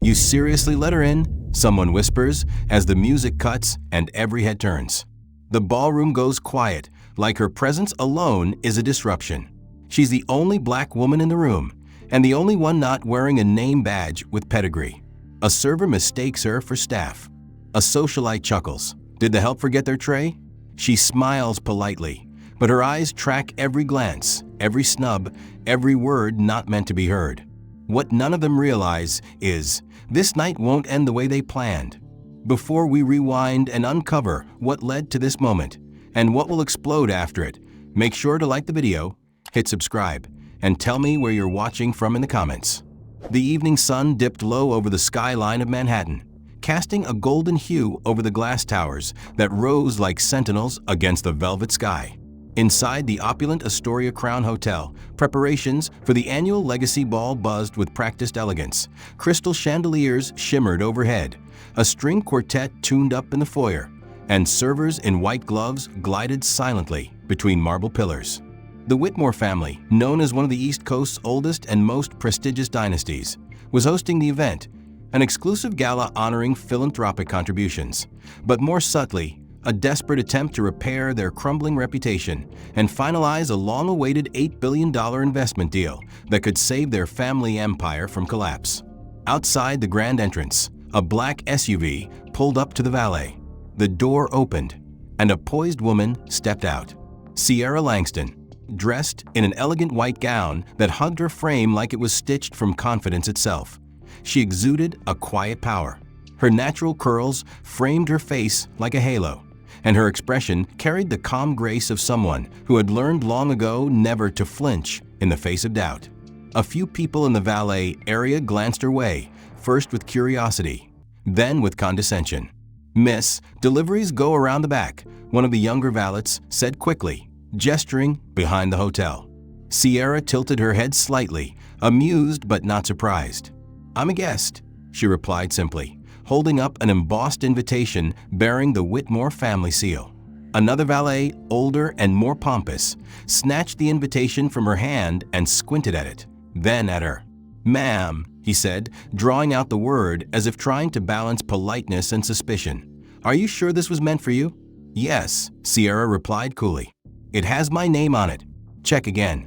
"You seriously let her in?" someone whispers as the music cuts and every head turns. The ballroom goes quiet, like her presence alone is a disruption. She's the only black woman in the room, and the only one not wearing a name badge with pedigree. A server mistakes her for staff. A socialite chuckles. Did the help forget their tray? She smiles politely, but her eyes track every glance, every snub, every word not meant to be heard. What none of them realize is, this night won't end the way they planned. Before we rewind and uncover what led to this moment and what will explode after it, make sure to like the video, hit subscribe, and tell me where you're watching from in the comments. The evening sun dipped low over the skyline of Manhattan, casting a golden hue over the glass towers that rose like sentinels against the velvet sky. Inside the opulent Astoria Crown Hotel, preparations for the annual Legacy Ball buzzed with practiced elegance. Crystal chandeliers shimmered overhead, a string quartet tuned up in the foyer, and servers in white gloves glided silently between marble pillars. The Whitmore family, known as one of the East Coast's oldest and most prestigious dynasties, was hosting the event, an exclusive gala honoring philanthropic contributions, but more subtly, a desperate attempt to repair their crumbling reputation and finalize a long-awaited $8 billion investment deal that could save their family empire from collapse. Outside the grand entrance, a black SUV pulled up to the valet. The door opened, and a poised woman stepped out. Sierra Langston, dressed in an elegant white gown that hugged her frame like it was stitched from confidence itself. She exuded a quiet power. Her natural curls framed her face like a halo, and her expression carried the calm grace of someone who had learned long ago never to flinch in the face of doubt. A few people in the valet area glanced her way, first with curiosity, then with condescension. "Miss, deliveries go around the back," one of the younger valets said quickly, gesturing behind the hotel. Sierra tilted her head slightly, amused but not surprised. "I'm a guest," she replied simply, holding up an embossed invitation bearing the Whitmore family seal. Another valet, older and more pompous, snatched the invitation from her hand and squinted at it, then at her. "Ma'am," he said, drawing out the word as if trying to balance politeness and suspicion. "Are you sure this was meant for you?" "Yes," Sierra replied coolly. "It has my name on it. Check again."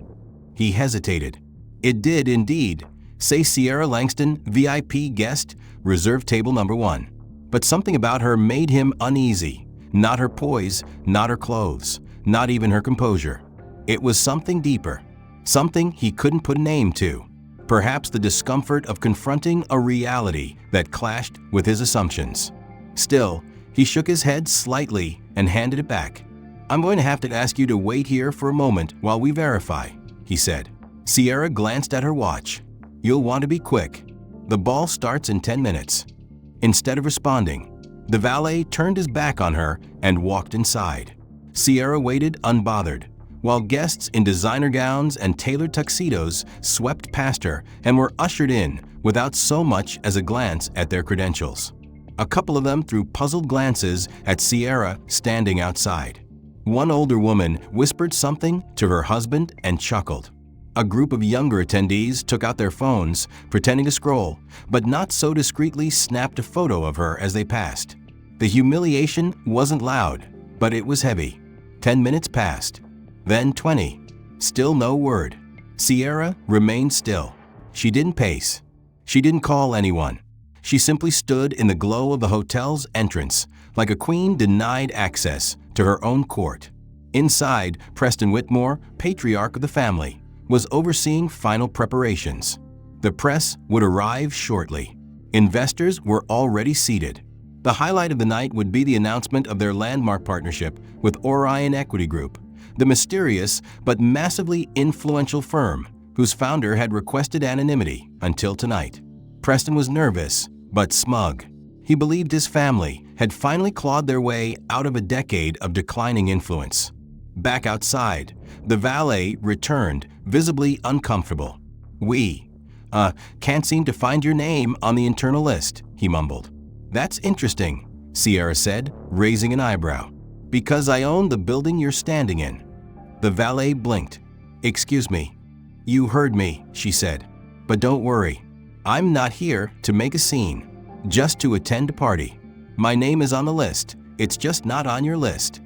He hesitated. It did indeed. Say Sierra Langston, VIP guest, reserved table number 1. But something about her made him uneasy. Not her poise, not her clothes, not even her composure. It was something deeper, something he couldn't put a name to. Perhaps the discomfort of confronting a reality that clashed with his assumptions. Still, he shook his head slightly and handed it back. "I'm going to have to ask you to wait here for a moment while we verify," he said. Sierra glanced at her watch. "You'll want to be quick. The ball starts in 10 minutes. Instead of responding, the valet turned his back on her and walked inside. Sierra waited unbothered, while guests in designer gowns and tailored tuxedos swept past her and were ushered in without so much as a glance at their credentials. A couple of them threw puzzled glances at Sierra standing outside. One older woman whispered something to her husband and chuckled. A group of younger attendees took out their phones, pretending to scroll, but not so discreetly snapped a photo of her as they passed. The humiliation wasn't loud, but it was heavy. 10 minutes passed, then 20. Still no word. Sierra remained still. She didn't pace. She didn't call anyone. She simply stood in the glow of the hotel's entrance, like a queen denied access to her own court. Inside, Preston Whitmore, patriarch of the family, was overseeing final preparations. The press would arrive shortly. Investors were already seated. The highlight of the night would be the announcement of their landmark partnership with Orion Equity Group, the mysterious but massively influential firm whose founder had requested anonymity until tonight. Preston was nervous, but smug. He believed his family had finally clawed their way out of a decade of declining influence. Back outside, the valet returned, visibly uncomfortable. "We can't seem to find your name on the internal list," he mumbled. "That's interesting," Sierra said, raising an eyebrow. "Because I own the building you're standing in." The valet blinked. "Excuse me." "You heard me," she said. "But don't worry. I'm not here to make a scene, just to attend a party. My name is on the list, it's just not on your list.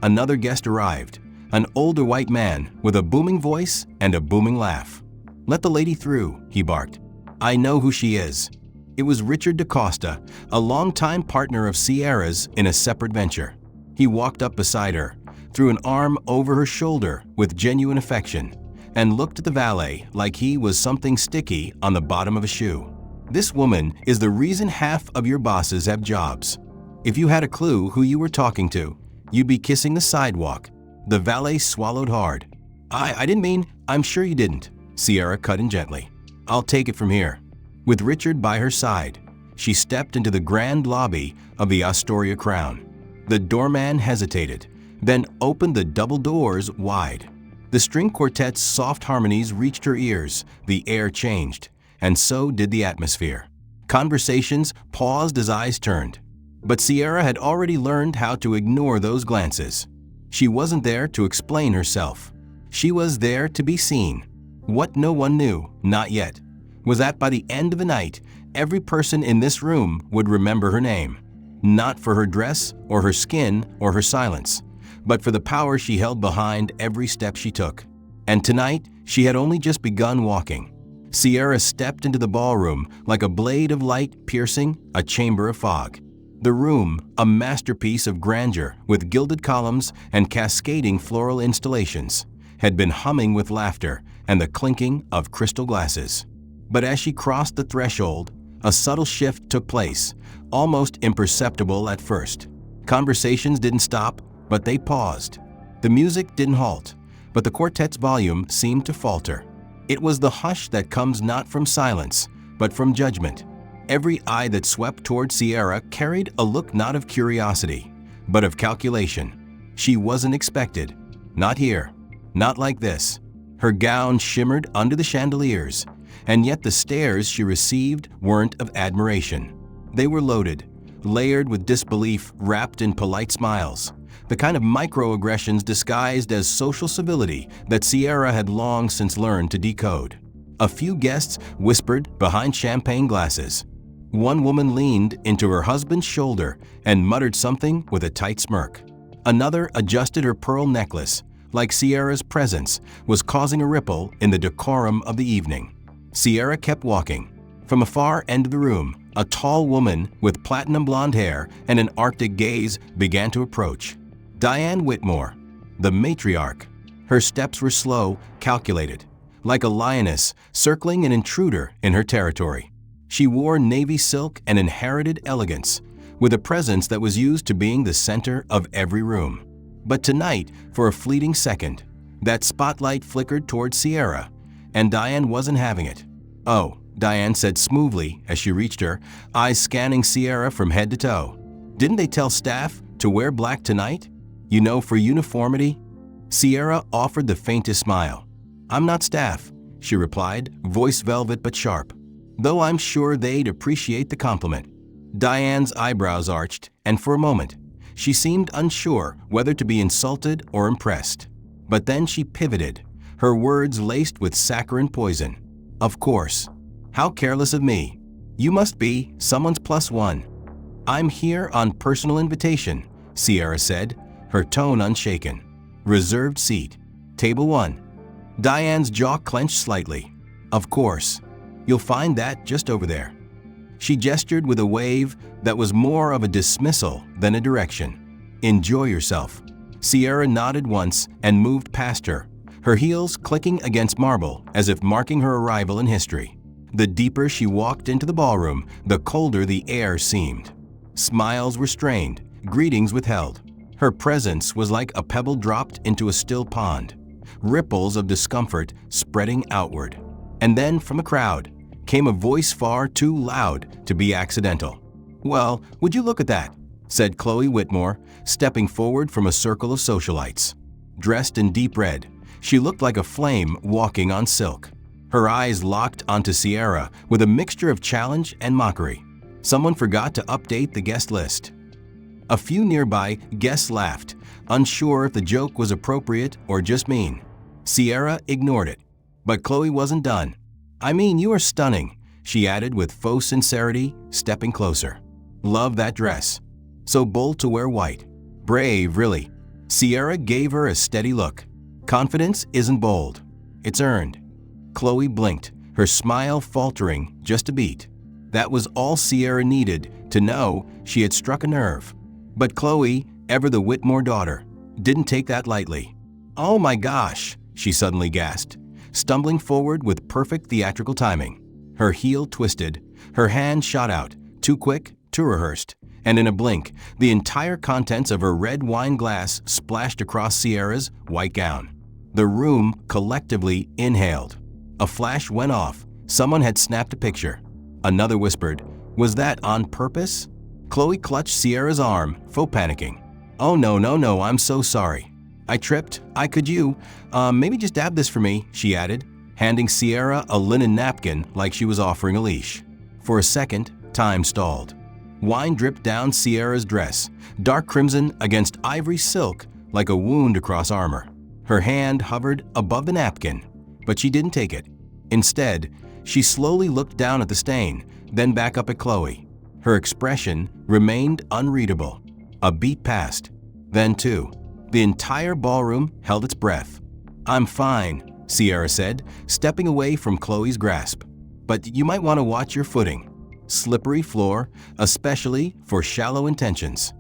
Another guest arrived, an older white man with a booming voice and a booming laugh. Let the lady through, he barked. I know who she is. It was Richard DaCosta, a longtime partner of Sierra's in a separate venture. He walked up beside her, threw an arm over her shoulder with genuine affection, and looked at the valet like he was something sticky on the bottom of a shoe. This woman is the reason half of your bosses have jobs. If you had a clue who you were talking to, you'd be kissing the sidewalk. The valet swallowed hard. I didn't mean, I'm sure you didn't. Sierra cut in gently. I'll take it from here. With Richard by her side, she stepped into the grand lobby of the Astoria Crown. The doorman hesitated, then opened the double doors wide. The string quartet's soft harmonies reached her ears, the air changed, and so did the atmosphere. Conversations paused as eyes turned. But Sierra had already learned how to ignore those glances. She wasn't there to explain herself. She was there to be seen. What no one knew, not yet, was that by the end of the night, every person in this room would remember her name. Not for her dress or her skin or her silence, but for the power she held behind every step she took. And tonight, she had only just begun walking. Sierra stepped into the ballroom like a blade of light piercing a chamber of fog. The room, a masterpiece of grandeur with gilded columns and cascading floral installations, had been humming with laughter and the clinking of crystal glasses. But as she crossed the threshold, a subtle shift took place, almost imperceptible at first. Conversations didn't stop, but they paused. The music didn't halt, but the quartet's volume seemed to falter. It was the hush that comes not from silence, but from judgment. Every eye that swept toward Sierra carried a look not of curiosity, but of calculation. She wasn't expected. Not here. Not like this. Her gown shimmered under the chandeliers, and yet the stares she received weren't of admiration. They were loaded, layered with disbelief wrapped in polite smiles, the kind of microaggressions disguised as social civility that Sierra had long since learned to decode. A few guests whispered behind champagne glasses. One woman leaned into her husband's shoulder and muttered something with a tight smirk. Another adjusted her pearl necklace, like Sierra's presence was causing a ripple in the decorum of the evening. Sierra kept walking. From a far end of the room, a tall woman with platinum blonde hair and an Arctic gaze began to approach. Diane Whitmore, the matriarch. Her steps were slow, calculated, like a lioness circling an intruder in her territory. She wore navy silk and inherited elegance, with a presence that was used to being the center of every room. But tonight, for a fleeting second, that spotlight flickered toward Sierra, and Diane wasn't having it. Oh, Diane said smoothly as she reached her, eyes scanning Sierra from head to toe. Didn't they tell staff to wear black tonight? You know, for uniformity? Sierra offered the faintest smile. I'm not staff, she replied, voice velvet but sharp, though I'm sure they'd appreciate the compliment. Diane's eyebrows arched, and for a moment, she seemed unsure whether to be insulted or impressed. But then she pivoted, her words laced with saccharine poison. Of course. How careless of me. You must be someone's +1. I'm here on personal invitation, Sierra said, her tone unshaken. Reserved seat. Table 1. Diane's jaw clenched slightly. Of course. You'll find that just over there. She gestured with a wave that was more of a dismissal than a direction. Enjoy yourself. Sierra nodded once and moved past her, her heels clicking against marble as if marking her arrival in history. The deeper she walked into the ballroom, the colder the air seemed. Smiles were strained, greetings withheld. Her presence was like a pebble dropped into a still pond, ripples of discomfort spreading outward. And then from a crowd came a voice far too loud to be accidental. Well, would you look at that, said Chloe Whitmore, stepping forward from a circle of socialites. Dressed in deep red, she looked like a flame walking on silk. Her eyes locked onto Sierra with a mixture of challenge and mockery. Someone forgot to update the guest list. A few nearby guests laughed, unsure if the joke was appropriate or just mean. Sierra ignored it. But Chloe wasn't done. I mean, you are stunning. she added with faux sincerity, stepping closer. Love that dress. So bold to wear white. Brave, really. Sierra gave her a steady look. Confidence isn't bold. It's earned. Chloe blinked, her smile faltering just a beat. That was all Sierra needed to know she had struck a nerve. But Chloe, ever the Whitmore daughter, didn't take that lightly. "Oh my gosh," she suddenly gasped, stumbling forward with perfect theatrical timing. Her heel twisted, her hand shot out, too quick, too rehearsed, and in a blink, the entire contents of her red wine glass splashed across Sierra's white gown. The room collectively inhaled. A flash went off. Someone had snapped a picture. Another whispered, "Was that on purpose?" Chloe clutched Sierra's arm, faux panicking. "Oh no, I'm so sorry. I tripped. Could you, maybe just dab this for me," she added, handing Sierra a linen napkin like she was offering a leash. For a second, time stalled. Wine dripped down Sierra's dress, dark crimson against ivory silk like a wound across armor. Her hand hovered above the napkin, but she didn't take it. Instead, she slowly looked down at the stain, then back up at Chloe. Her expression remained unreadable. A beat passed. Then two. The entire ballroom held its breath. "I'm fine," Sierra said, stepping away from Chloe's grasp. "But you might want to watch your footing. Slippery floor, especially for shallow intentions."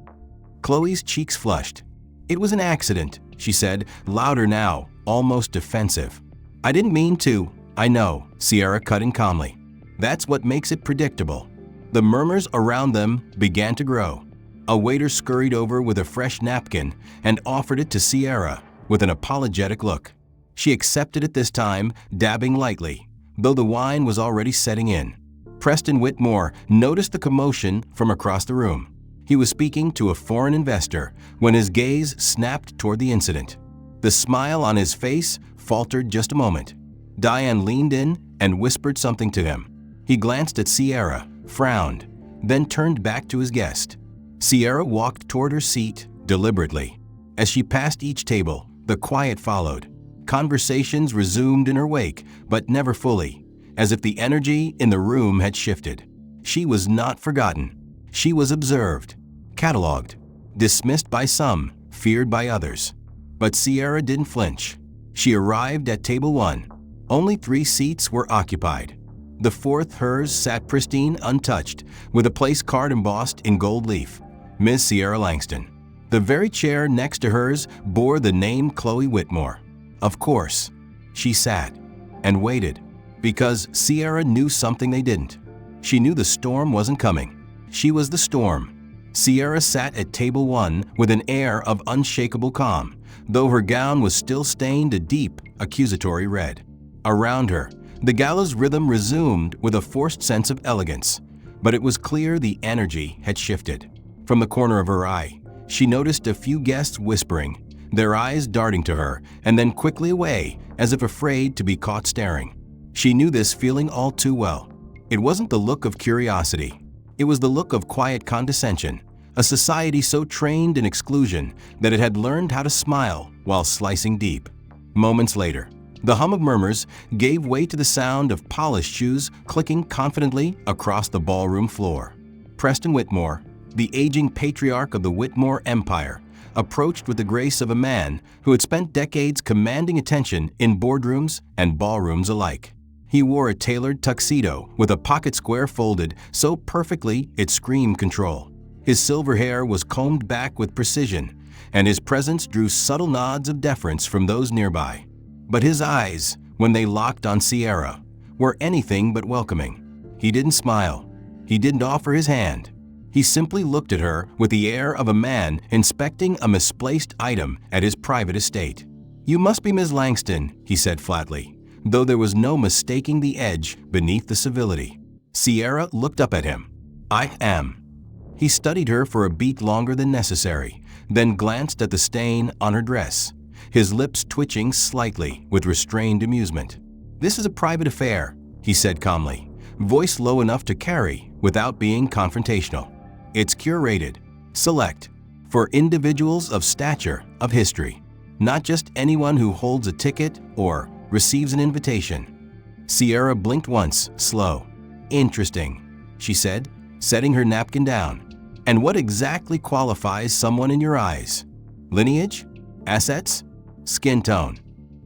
Chloe's cheeks flushed. "It was an accident," she said, louder now, almost defensive. "I didn't mean to." "I know," Sierra cut in calmly. "That's what makes it predictable." The murmurs around them began to grow. A waiter scurried over with a fresh napkin and offered it to Sierra with an apologetic look. She accepted it this time, dabbing lightly, though the wine was already setting in. Preston Whitmore noticed the commotion from across the room. He was speaking to a foreign investor when his gaze snapped toward the incident. The smile on his face faltered just a moment. Diane leaned in and whispered something to him. He glanced at Sierra, frowned, then turned back to his guest. Sierra walked toward her seat deliberately. As she passed each table, the quiet followed. Conversations resumed in her wake, but never fully, as if the energy in the room had shifted. She was not forgotten. She was observed, catalogued, dismissed by some, feared by others. But Sierra didn't flinch. She arrived at table 1. Only 3 seats were occupied. The fourth, hers, sat pristine, untouched, with a place card embossed in gold leaf, Ms. Sierra Langston. The very chair next to hers bore the name Chloe Whitmore. Of course, she sat and waited, because Sierra knew something they didn't. She knew the storm wasn't coming. She was the storm. Sierra sat at table 1 with an air of unshakable calm, though her gown was still stained a deep, accusatory red. Around her, the gala's rhythm resumed with a forced sense of elegance, but it was clear the energy had shifted. From the corner of her eye, she noticed a few guests whispering, their eyes darting to her and then quickly away as if afraid to be caught staring. She knew this feeling all too well. It wasn't the look of curiosity. It was the look of quiet condescension, a society so trained in exclusion that it had learned how to smile while slicing deep. Moments later, the hum of murmurs gave way to the sound of polished shoes clicking confidently across the ballroom floor. Preston Whitmore, the aging patriarch of the Whitmore Empire, approached with the grace of a man who had spent decades commanding attention in boardrooms and ballrooms alike. He wore a tailored tuxedo with a pocket square folded so perfectly it screamed control. His silver hair was combed back with precision, and his presence drew subtle nods of deference from those nearby. But his eyes, when they locked on Sierra, were anything but welcoming. He didn't smile. He didn't offer his hand. He simply looked at her with the air of a man inspecting a misplaced item at his private estate. "You must be Ms. Langston," he said flatly, though there was no mistaking the edge beneath the civility. Sierra looked up at him. "I am." He studied her for a beat longer than necessary, then glanced at the stain on her dress, his lips twitching slightly with restrained amusement. "This is a private affair," he said calmly, voice low enough to carry without being confrontational. "It's curated, select, for individuals of stature, of history, not just anyone who holds a ticket or receives an invitation." Sierra blinked once, slow. Interesting, she said, setting her napkin down. And what exactly qualifies someone in your eyes? Lineage? Assets? Skin tone?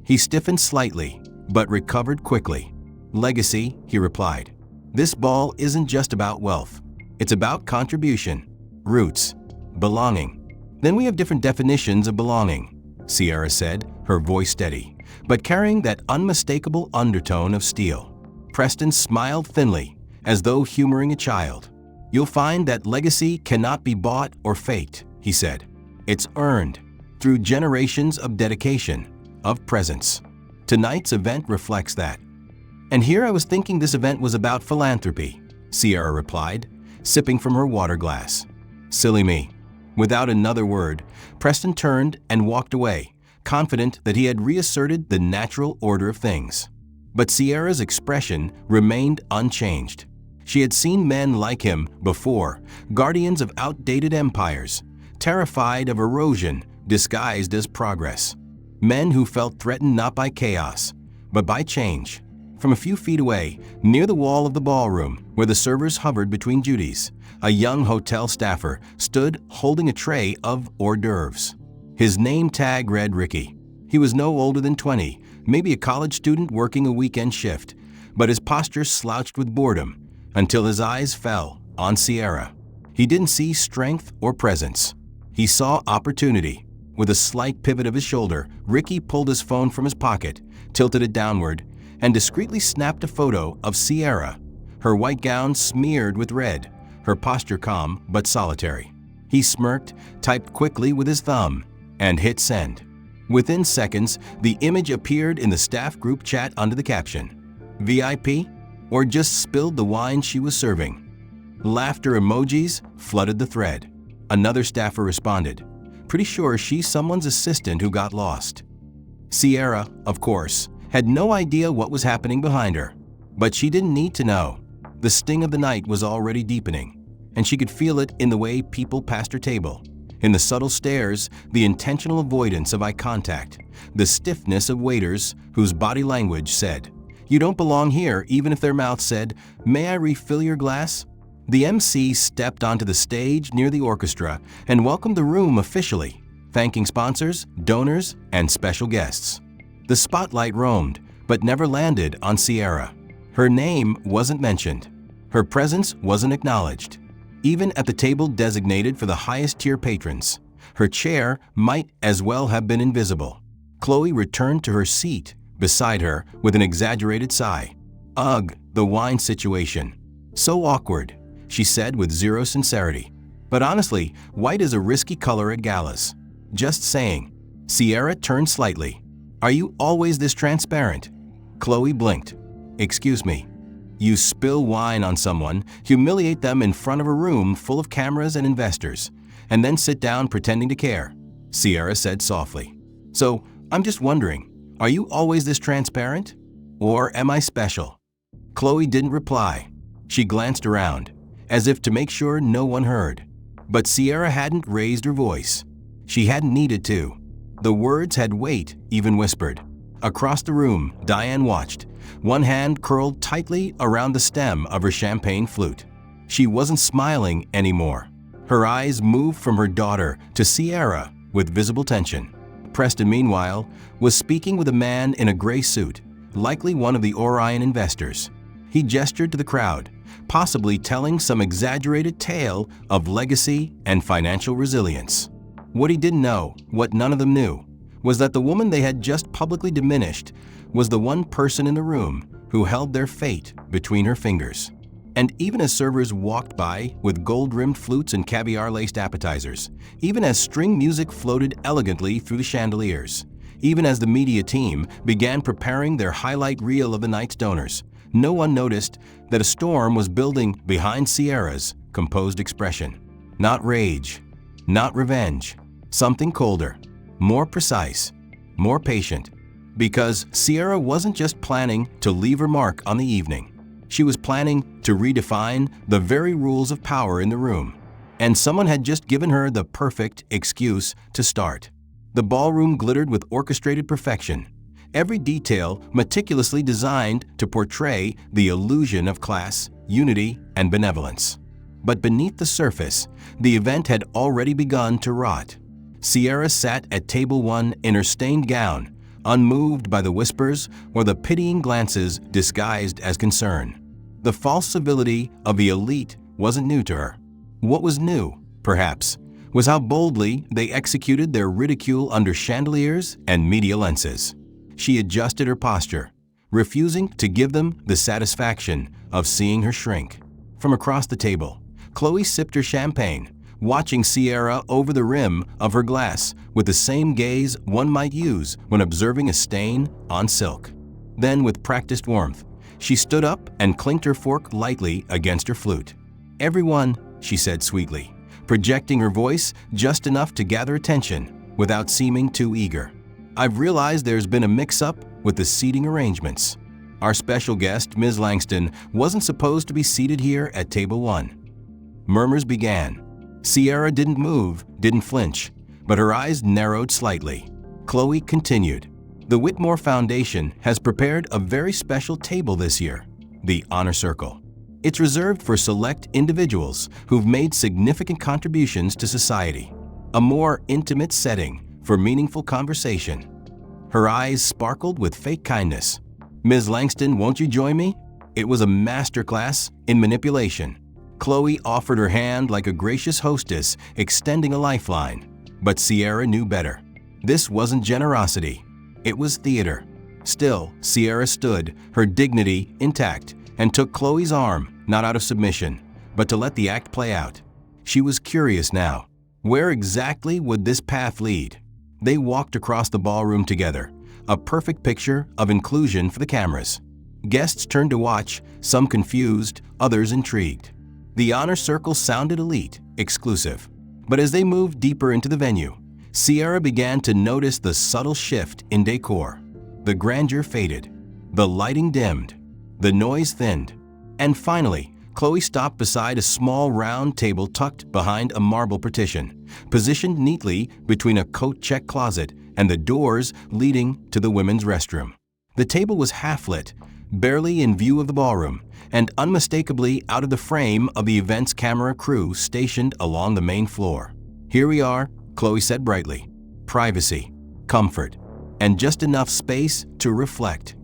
He stiffened slightly, but recovered quickly. Legacy, he replied. This ball isn't just about wealth. It's about contribution, roots, belonging. Then we have different definitions of belonging, Sierra said, her voice steady, but carrying that unmistakable undertone of steel. Preston smiled thinly, as though humoring a child. You'll find that legacy cannot be bought or faked, he said. It's earned through generations of dedication, of presence. Tonight's event reflects that. And here I was thinking this event was about philanthropy, Sierra replied, sipping from her water glass. Silly me. Without another word, Preston turned and walked away, confident that he had reasserted the natural order of things. But Sierra's expression remained unchanged. She had seen men like him before, guardians of outdated empires, terrified of erosion disguised as progress. Men who felt threatened not by chaos, but by change. From a few feet away, near the wall of the ballroom, where the servers hovered between duties, a young hotel staffer stood holding a tray of hors d'oeuvres. His name tag read Ricky. He was no older than 20, maybe a college student working a weekend shift, but his posture slouched with boredom until his eyes fell on Sierra. He didn't see strength or presence. He saw opportunity. With a slight pivot of his shoulder, Ricky pulled his phone from his pocket, tilted it downward, and discreetly snapped a photo of Sierra, her white gown smeared with red, her posture calm but solitary. He smirked, typed quickly with his thumb, and hit send. Within seconds, the image appeared in the staff group chat under the caption, VIP? Or just spilled the wine she was serving? Laughter emojis flooded the thread. Another staffer responded, pretty sure she's someone's assistant who got lost. Sierra, of course, had no idea what was happening behind her, but she didn't need to know. The sting of the night was already deepening, and she could feel it in the way people passed her table, in the subtle stares, the intentional avoidance of eye contact, the stiffness of waiters whose body language said, "You don't belong here," even if their mouth said, "May I refill your glass?" The MC stepped onto the stage near the orchestra and welcomed the room officially, thanking sponsors, donors, and special guests. The spotlight roamed, but never landed on Sierra. Her name wasn't mentioned. Her presence wasn't acknowledged. Even at the table designated for the highest-tier patrons, her chair might as well have been invisible. Chloe returned to her seat beside her with an exaggerated sigh. Ugh, the wine situation. So awkward, she said with zero sincerity. But honestly, white is a risky color at galas. Just saying. Sierra turned slightly. Are you always this transparent? Chloe blinked. Excuse me. You spill wine on someone, humiliate them in front of a room full of cameras and investors, and then sit down pretending to care, Sierra said softly. So, I'm just wondering, are you always this transparent? Or am I special? Chloe didn't reply. She glanced around, as if to make sure no one heard. But Sierra hadn't raised her voice. She hadn't needed to. The words had weight, even whispered. Across the room, Diane watched, one hand curled tightly around the stem of her champagne flute. She wasn't smiling anymore. Her eyes moved from her daughter to Sierra with visible tension. Preston, meanwhile, was speaking with a man in a gray suit, likely one of the Orion investors. He gestured to the crowd, possibly telling some exaggerated tale of legacy and financial resilience. What he didn't know, what none of them knew, was that the woman they had just publicly diminished was the one person in the room who held their fate between her fingers. And even as servers walked by with gold-rimmed flutes and caviar-laced appetizers, even as string music floated elegantly through the chandeliers, even as the media team began preparing their highlight reel of the night's donors, no one noticed that a storm was building behind Sierra's composed expression. Not rage, not revenge, something colder, more precise, more patient. Because Sierra wasn't just planning to leave her mark on the evening. She was planning to redefine the very rules of power in the room. And someone had just given her the perfect excuse to start. The ballroom glittered with orchestrated perfection. every detail meticulously designed to portray the illusion of class, unity, and benevolence. But beneath the surface, the event had already begun to rot. Sierra sat at table 1 in her stained gown, unmoved by the whispers or the pitying glances disguised as concern. The false civility of the elite wasn't new to her. What was new, perhaps, was how boldly they executed their ridicule under chandeliers and media lenses. She adjusted her posture, refusing to give them the satisfaction of seeing her shrink. From across the table, Chloe sipped her champagne, watching Sierra over the rim of her glass with the same gaze one might use when observing a stain on silk. Then, with practiced warmth, she stood up and clinked her fork lightly against her flute. "Everyone," she said sweetly, projecting her voice just enough to gather attention without seeming too eager. "I've realized there's been a mix-up with the seating arrangements. Our special guest, Ms. Langston, wasn't supposed to be seated here at table 1. Murmurs began. Sierra didn't move, didn't flinch, but her eyes narrowed slightly. Chloe continued, "The Whitmore Foundation has prepared a very special table this year, the Honor Circle. It's reserved for select individuals who've made significant contributions to society, a more intimate setting for meaningful conversation." Her eyes sparkled with fake kindness. "Ms. Langston, won't you join me?" It was a masterclass in manipulation. Chloe offered her hand like a gracious hostess extending a lifeline, but Sierra knew better. This wasn't generosity. It was theater. Still, Sierra stood, her dignity intact, and took Chloe's arm, not out of submission, but to let the act play out. She was curious now. Where exactly would this path lead? They walked across the ballroom together, a perfect picture of inclusion for the cameras. Guests turned to watch, some confused, others intrigued. The Honor Circle sounded elite, exclusive. But as they moved deeper into the venue, Sierra began to notice the subtle shift in decor. The grandeur faded, the lighting dimmed, the noise thinned, and finally, Chloe stopped beside a small round table tucked behind a marble partition, positioned neatly between a coat check closet and the doors leading to the women's restroom. The table was half-lit, barely in view of the ballroom, and unmistakably out of the frame of the event's camera crew stationed along the main floor. "Here we are," Chloe said brightly. "Privacy, comfort, and just enough space to reflect."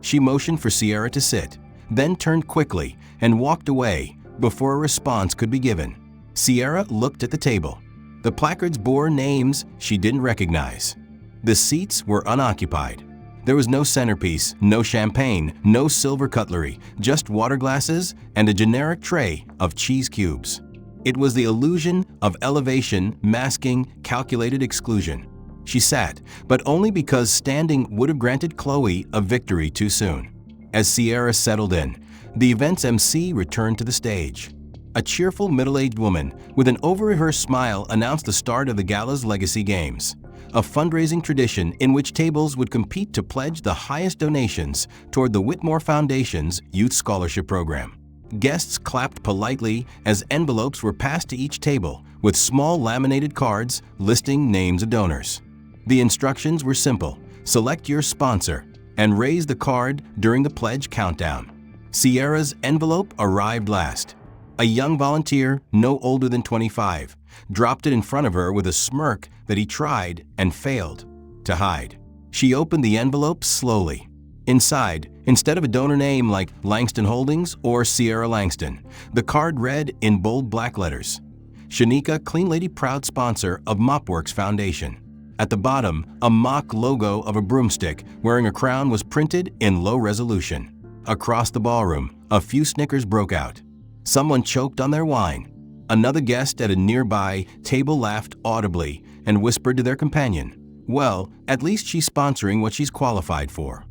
She motioned for Sierra to sit, then turned quickly and walked away before a response could be given. Sierra looked at the table. The placards bore names she didn't recognize. The seats were unoccupied. There was no centerpiece, no champagne, no silver cutlery, just water glasses and a generic tray of cheese cubes. It was the illusion of elevation masking calculated exclusion. She sat, but only because standing would have granted Chloe a victory too soon. As Sierra settled in, the event's MC returned to the stage. A cheerful middle-aged woman with an over-rehearsed smile announced the start of the Gala's Legacy Games, a fundraising tradition in which tables would compete to pledge the highest donations toward the Whitmore Foundation's Youth Scholarship Program. Guests clapped politely as envelopes were passed to each table with small laminated cards listing names of donors. The instructions were simple: select your sponsor and raise the card during the pledge countdown. Sierra's envelope arrived last. A young volunteer, no older than 25, dropped it in front of her with a smirk that he tried and failed to hide. She opened the envelope slowly. Inside, instead of a donor name like Langston Holdings or Sierra Langston, the card read in bold black letters, "Shanika, Clean Lady proud sponsor of Mopworks Foundation." At the bottom, a mock logo of a broomstick wearing a crown was printed in low resolution. Across the ballroom, a few snickers broke out. Someone choked on their wine. Another guest at a nearby table laughed audibly and whispered to their companion, "Well, at least she's sponsoring what she's qualified for."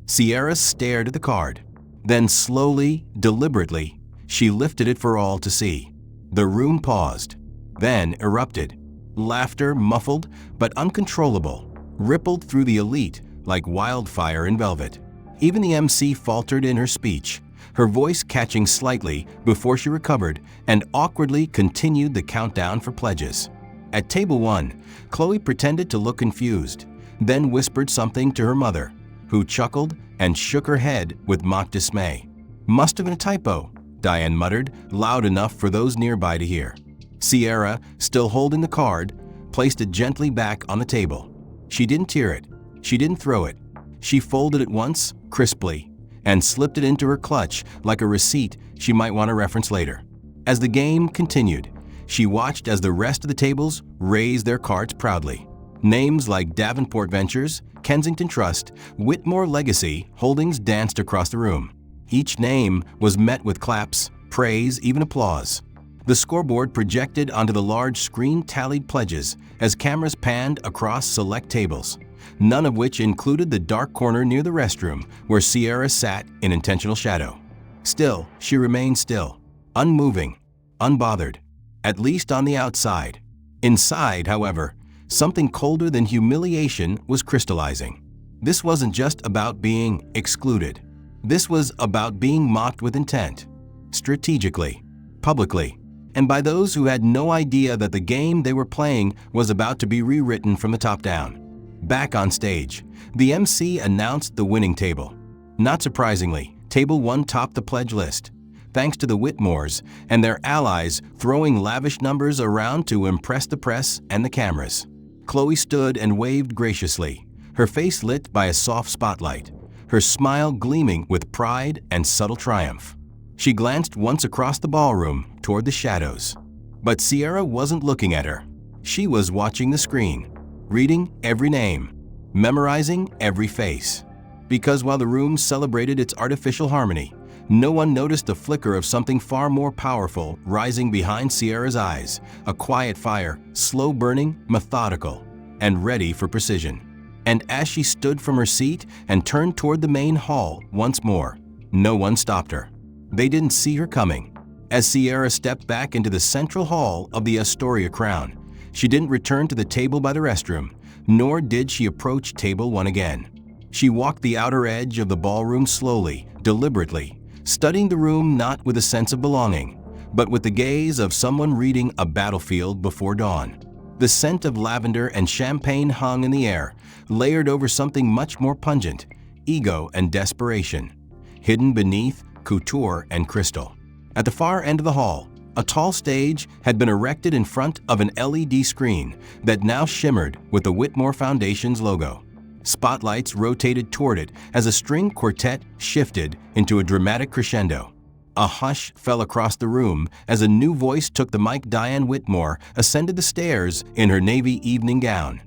Sierra stared at the card. Then slowly, deliberately, she lifted it for all to see. The room paused, then erupted. Laughter, muffled but uncontrollable, rippled through the elite like wildfire in velvet. Even the MC faltered in her speech, her voice catching slightly before she recovered and awkwardly continued the countdown for pledges. At table 1, Chloe pretended to look confused, then whispered something to her mother, who chuckled and shook her head with mock dismay. "Must have been a typo," Diane muttered, loud enough for those nearby to hear. Sierra, still holding the card, placed it gently back on the table. She didn't tear it. She didn't throw it. She folded it once, crisply, and slipped it into her clutch like a receipt she might want to reference later. As the game continued, she watched as the rest of the tables raised their cards proudly. Names like Davenport Ventures, Kensington Trust, Whitmore Legacy Holdings danced across the room. Each name was met with claps, praise, even applause. The scoreboard projected onto the large screen tallied pledges as cameras panned across select tables, none of which included the dark corner near the restroom where Sierra sat in intentional shadow. Still, she remained still, unmoving, unbothered, at least on the outside. Inside, however, something colder than humiliation was crystallizing. This wasn't just about being excluded. This was about being mocked with intent, strategically, publicly, and by those who had no idea that the game they were playing was about to be rewritten from the top down. Back on stage, the MC announced the winning table. Not surprisingly, Table 1 topped the pledge list, thanks to the Whitmores and their allies throwing lavish numbers around to impress the press and the cameras. Chloe stood and waved graciously, her face lit by a soft spotlight, her smile gleaming with pride and subtle triumph. She glanced once across the ballroom toward the shadows. But Sierra wasn't looking at her. She was watching the screen, reading every name, memorizing every face. Because while the room celebrated its artificial harmony, no one noticed the flicker of something far more powerful rising behind Sierra's eyes, a quiet fire, slow-burning, methodical, and ready for precision. And as she stood from her seat and turned toward the main hall once more, no one stopped her. They didn't see her coming. As Sierra stepped back into the central hall of the Astoria Crown, she didn't return to the table by the restroom, nor did she approach Table 1 again. She walked the outer edge of the ballroom slowly, deliberately, studying the room not with a sense of belonging, but with the gaze of someone reading a battlefield before dawn. The scent of lavender and champagne hung in the air, layered over something much more pungent, ego and desperation, hidden beneath couture and crystal. At the far end of the hall, a tall stage had been erected in front of an LED screen that now shimmered with the Whitmore Foundation's logo. Spotlights rotated toward it as a string quartet shifted into a dramatic crescendo. A hush fell across the room as a new voice took the mic. Diane Whitmore ascended the stairs in her navy evening gown,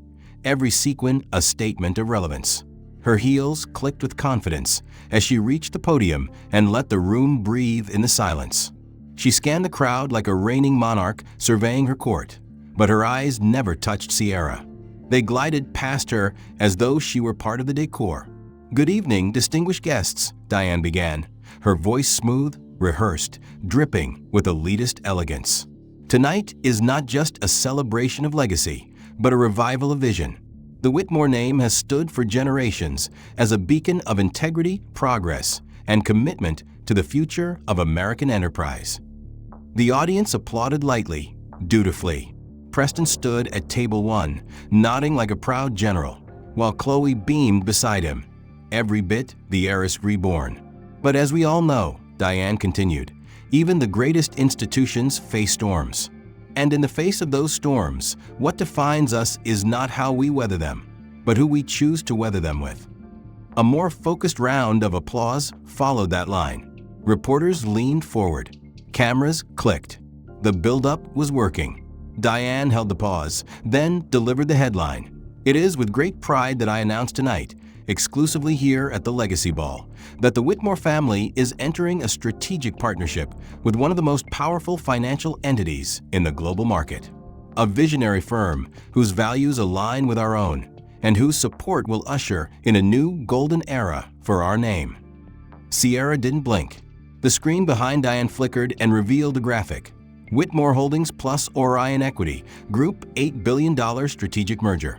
every sequin a statement of relevance. Her heels clicked with confidence as she reached the podium and let the room breathe in the silence. She scanned the crowd like a reigning monarch surveying her court, but her eyes never touched Sierra. They glided past her as though she were part of the decor. "Good evening, distinguished guests," Diane began, her voice smooth, rehearsed, dripping with elitist elegance. "Tonight is not just a celebration of legacy, but a revival of vision. The Whitmore name has stood for generations as a beacon of integrity, progress, and commitment to the future of American enterprise." The audience applauded lightly, dutifully. Preston stood at Table 1, nodding like a proud general, while Chloe beamed beside him, every bit the heiress reborn. "But as we all know," Diane continued, "even the greatest institutions face storms. And in the face of those storms, what defines us is not how we weather them, but who we choose to weather them with." A more focused round of applause followed that line. Reporters leaned forward. Cameras clicked. The build-up was working. Diane held the pause, then delivered the headline. "It is with great pride that I announce tonight, exclusively here at the Legacy Ball, that the Whitmore family is entering a strategic partnership with one of the most powerful financial entities in the global market. A visionary firm whose values align with our own and whose support will usher in a new golden era for our name." Sierra didn't blink. The screen behind Diane flickered and revealed a graphic. Whitmore Holdings plus Orion Equity Group $8 billion strategic merger.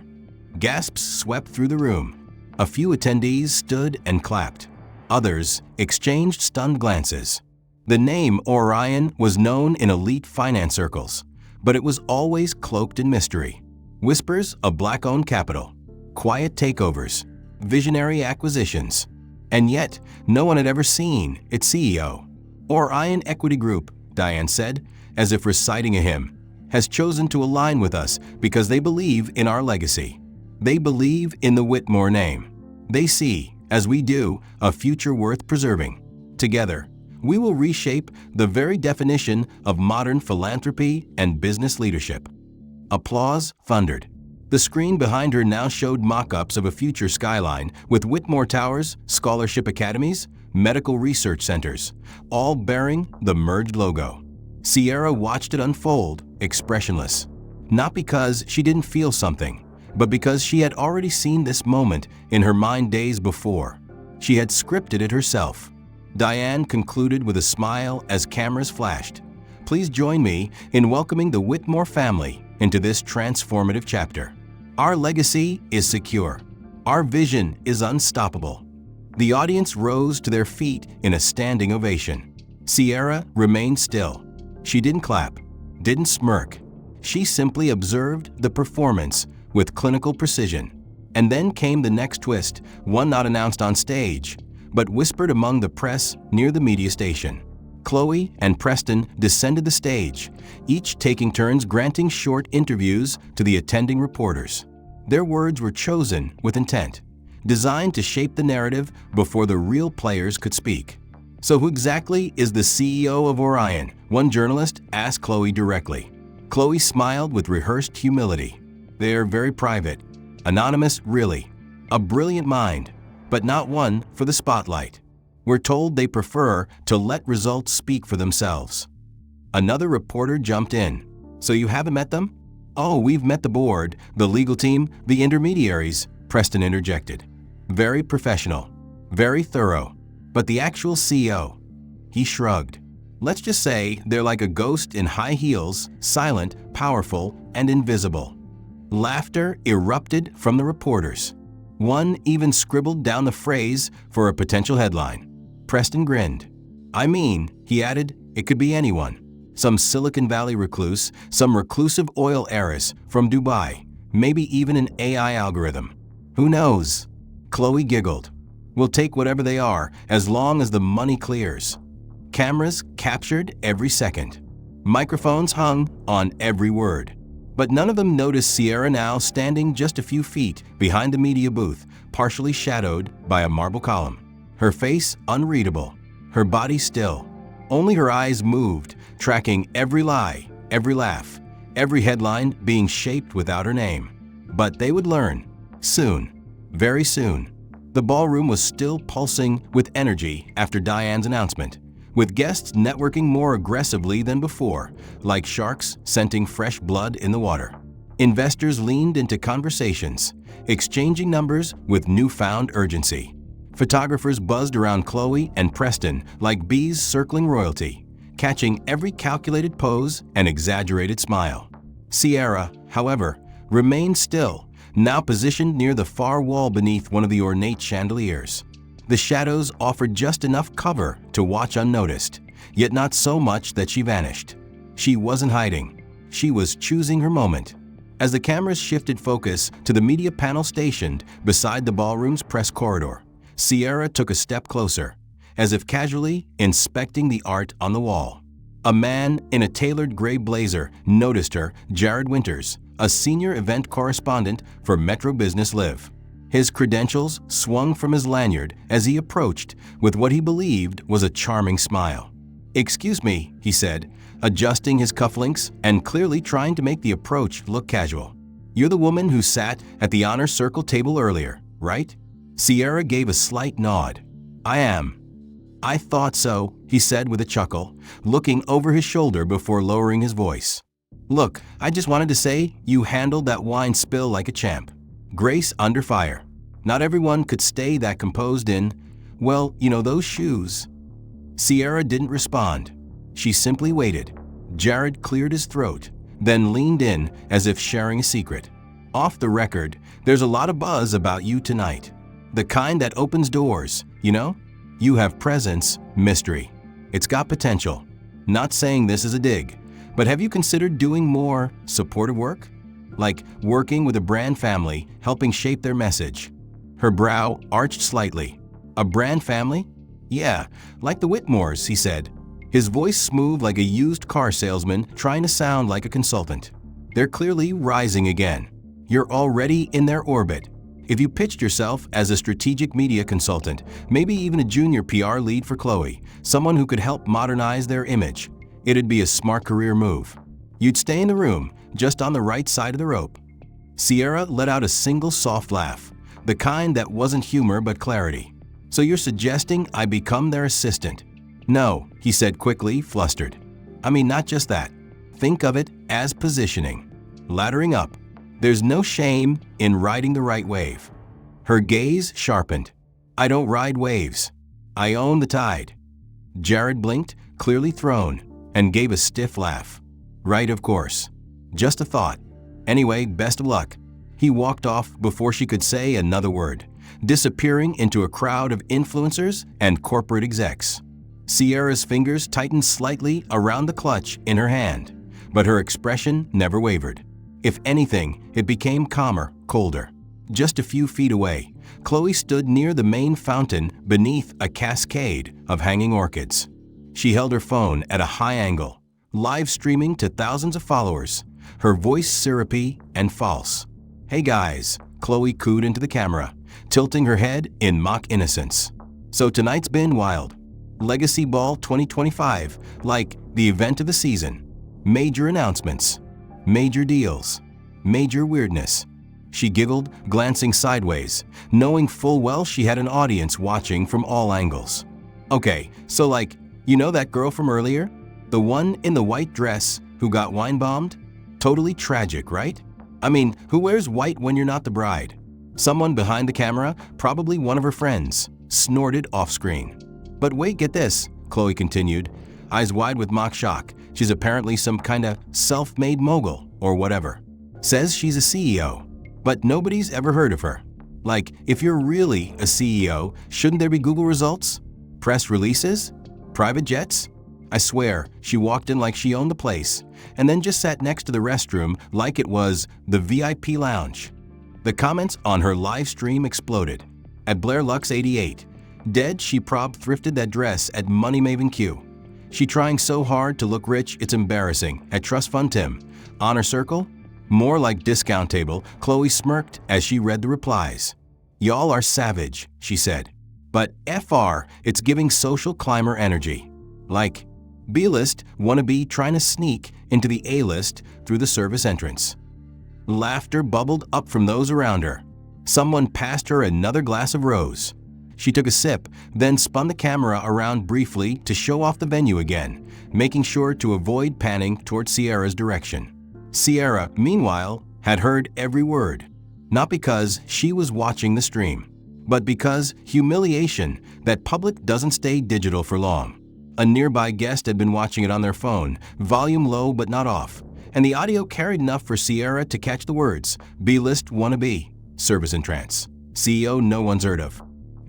Gasps swept through the room. A few attendees stood and clapped. Others exchanged stunned glances. The name Orion was known in elite finance circles, but it was always cloaked in mystery. Whispers of black-owned capital, quiet takeovers, visionary acquisitions. And yet, no one had ever seen its CEO. Orion Equity Group, Diane said, as if reciting a hymn, has chosen to align with us because they believe in our legacy. They believe in the Whitmore name. They see, as we do, a future worth preserving. Together, we will reshape the very definition of modern philanthropy and business leadership. Applause thundered. The screen behind her now showed mock-ups of a future skyline with Whitmore Towers, scholarship academies, medical research centers, all bearing the merged logo. Sierra watched it unfold, expressionless. Not because she didn't feel something, but because she had already seen this moment in her mind days before. She had scripted it herself. Diane concluded with a smile as cameras flashed. Please join me in welcoming the Whitmore family into this transformative chapter. Our legacy is secure. Our vision is unstoppable. The audience rose to their feet in a standing ovation. Sierra remained still. She didn't clap, didn't smirk. She simply observed the performance with clinical precision. And then came the next twist, one not announced on stage, but whispered among the press near the media station. Chloe and Preston descended the stage, each taking turns granting short interviews to the attending reporters. Their words were chosen with intent, designed to shape the narrative before the real players could speak. So who exactly is the CEO of Orion? One journalist asked Chloe directly. Chloe smiled with rehearsed humility. They are very private. Anonymous, really. A brilliant mind, but not one for the spotlight. We're told they prefer to let results speak for themselves. Another reporter jumped in. So you haven't met them? Oh, we've met the board, the legal team, the intermediaries, Preston interjected. Very professional, very thorough. But the actual CEO? He shrugged. Let's just say they're like a ghost in high heels, silent, powerful, and invisible. Laughter erupted from the reporters. One even scribbled down the phrase for a potential headline. Preston grinned. I mean, he added, it could be anyone. Some Silicon Valley recluse, some reclusive oil heiress from Dubai, maybe even an AI algorithm. Who knows? Chloe giggled. We'll take whatever they are, as long as the money clears. Cameras captured every second. Microphones hung on every word. But none of them noticed Sierra now standing just a few feet behind the media booth, partially shadowed by a marble column. Her face unreadable, her body still. Only her eyes moved, tracking every lie, every laugh, every headline being shaped without her name. But they would learn. Soon. Very soon. The ballroom was still pulsing with energy after Diane's announcement, with guests networking more aggressively than before, like sharks scenting fresh blood in the water. Investors leaned into conversations, exchanging numbers with newfound urgency. Photographers buzzed around Chloe and Preston like bees circling royalty, catching every calculated pose and exaggerated smile. Sierra, however, remained still, now positioned near the far wall beneath one of the ornate chandeliers. The shadows offered just enough cover to watch unnoticed, yet not so much that she vanished. She wasn't hiding. She was choosing her moment. As the cameras shifted focus to the media panel stationed beside the ballroom's press corridor, Sierra took a step closer, as if casually inspecting the art on the wall. A man in a tailored gray blazer noticed her, Jared Winters, a senior event correspondent for Metro Business Live. His credentials swung from his lanyard as he approached with what he believed was a charming smile. "Excuse me," he said, adjusting his cufflinks and clearly trying to make the approach look casual. "You're the woman who sat at the honor circle table earlier, right?" Sierra gave a slight nod. "I am." "I thought so," he said with a chuckle, looking over his shoulder before lowering his voice. "Look, I just wanted to say you handled that wine spill like a champ. Grace under fire. Not everyone could stay that composed in, well, you know, those shoes." Sierra didn't respond. She simply waited. Jared cleared his throat, then leaned in as if sharing a secret. "Off the record, there's a lot of buzz about you tonight. The kind that opens doors, you know? You have presence, mystery. It's got potential. Not saying this is a dig, but have you considered doing more supportive work? Like working with a brand family, helping shape their message?" Her brow arched slightly. A brand family? Yeah, like the Whitmores, he said. His voice smooth like a used car salesman trying to sound like a consultant. They're clearly rising again. You're already in their orbit. If you pitched yourself as a strategic media consultant, maybe even a junior PR lead for Chloe, someone who could help modernize their image, it'd be a smart career move. You'd stay in the room, just on the right side of the rope. Sierra let out a single soft laugh, the kind that wasn't humor but clarity. So you're suggesting I become their assistant? No, he said quickly, flustered. I mean, not just that. Think of it as positioning. Laddering up. There's no shame in riding the right wave. Her gaze sharpened. I don't ride waves. I own the tide. Jared blinked, clearly thrown, and gave a stiff laugh. Right, of course. Just a thought. Anyway, best of luck. He walked off before she could say another word, disappearing into a crowd of influencers and corporate execs. Sierra's fingers tightened slightly around the clutch in her hand, but her expression never wavered. If anything, it became calmer, colder. Just a few feet away, Chloe stood near the main fountain beneath a cascade of hanging orchids. She held her phone at a high angle, live streaming to thousands of followers, her voice syrupy and false. Hey guys, Chloe cooed into the camera, tilting her head in mock innocence. So tonight's been wild. Legacy Ball 2025, like the event of the season. Major announcements. Major deals. Major weirdness. She giggled, glancing sideways, knowing full well she had an audience watching from all angles. Okay, so like, you know that girl from earlier? The one in the white dress who got wine-bombed? Totally tragic, right? I mean, who wears white when you're not the bride? Someone behind the camera, probably one of her friends, snorted off-screen. But wait, get this, Chloe continued, eyes wide with mock shock. She's apparently some kinda self-made mogul or whatever. Says she's a CEO, but nobody's ever heard of her. Like, if you're really a CEO, shouldn't there be Google results? Press releases? Private jets? I swear, she walked in like she owned the place, and then just sat next to the restroom like it was the VIP lounge. The comments on her live stream exploded. At Blair Lux 88, dead she prob thrifted that dress at Money Maven Q. She trying so hard to look rich it's embarrassing. At Trust Fund Tim. Honor Circle? More like discount table, Chloe smirked as she read the replies. Y'all are savage, she said. But FR, it's giving social climber energy. Like, B-list wannabe trying to sneak into the A-list through the service entrance. Laughter bubbled up from those around her. Someone passed her another glass of rose. She took a sip, then spun the camera around briefly to show off the venue again, making sure to avoid panning toward Sierra's direction. Sierra, meanwhile, had heard every word, not because she was watching the stream, but because humiliation that public doesn't stay digital for long. A nearby guest had been watching it on their phone, volume low but not off, and the audio carried enough for Sierra to catch the words, B-list wannabe, service in trance, CEO no one's heard of.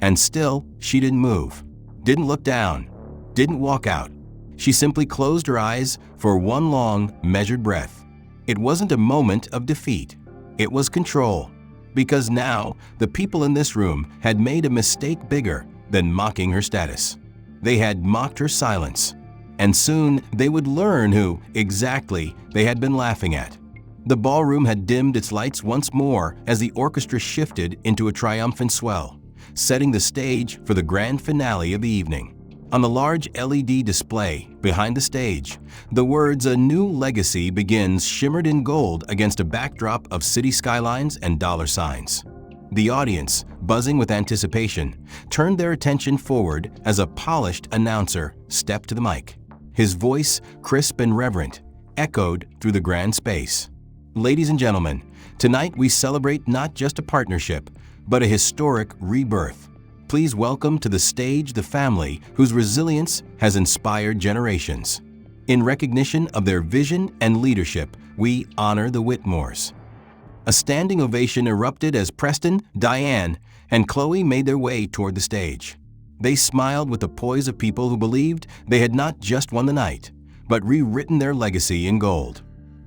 And still, she didn't move, didn't look down, didn't walk out. She simply closed her eyes for one long, measured breath. It wasn't a moment of defeat. It was control. Because now, the people in this room had made a mistake bigger than mocking her status. They had mocked her silence. And soon, they would learn who, exactly, they had been laughing at. The ballroom had dimmed its lights once more as the orchestra shifted into a triumphant swell, setting the stage for the grand finale of the evening. On the large LED display behind the stage, the words "A New Legacy Begins" shimmered in gold against a backdrop of city skylines and dollar signs. The audience, buzzing with anticipation, turned their attention forward as a polished announcer stepped to the mic. His voice, crisp and reverent, echoed through the grand space. Ladies and gentlemen, tonight we celebrate not just a partnership, but a historic rebirth. Please welcome to the stage the family whose resilience has inspired generations. In recognition of their vision and leadership, we honor the Whitmores. A standing ovation erupted as Preston, Diane, and Chloe made their way toward the stage. They smiled with the poise of people who believed they had not just won the night, but rewritten their legacy in gold.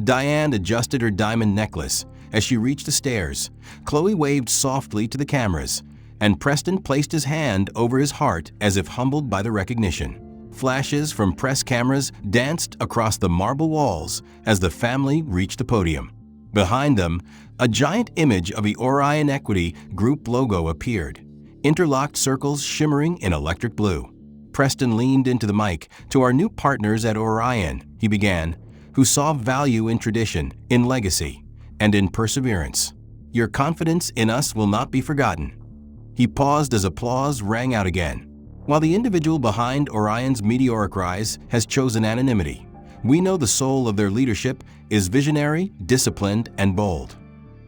Diane adjusted her diamond necklace. As she reached the stairs, Chloe waved softly to the cameras, and Preston placed his hand over his heart as if humbled by the recognition. Flashes from press cameras danced across the marble walls as the family reached the podium. Behind them, a giant image of the Orion Equity Group logo appeared, interlocked circles shimmering in electric blue. Preston leaned into the mic. "To our new partners at Orion," he began, "who saw value in tradition, in legacy, and in perseverance. Your confidence in us will not be forgotten." He paused as applause rang out again. While the individual behind Orion's meteoric rise has chosen anonymity, we know the soul of their leadership is visionary, disciplined, and bold.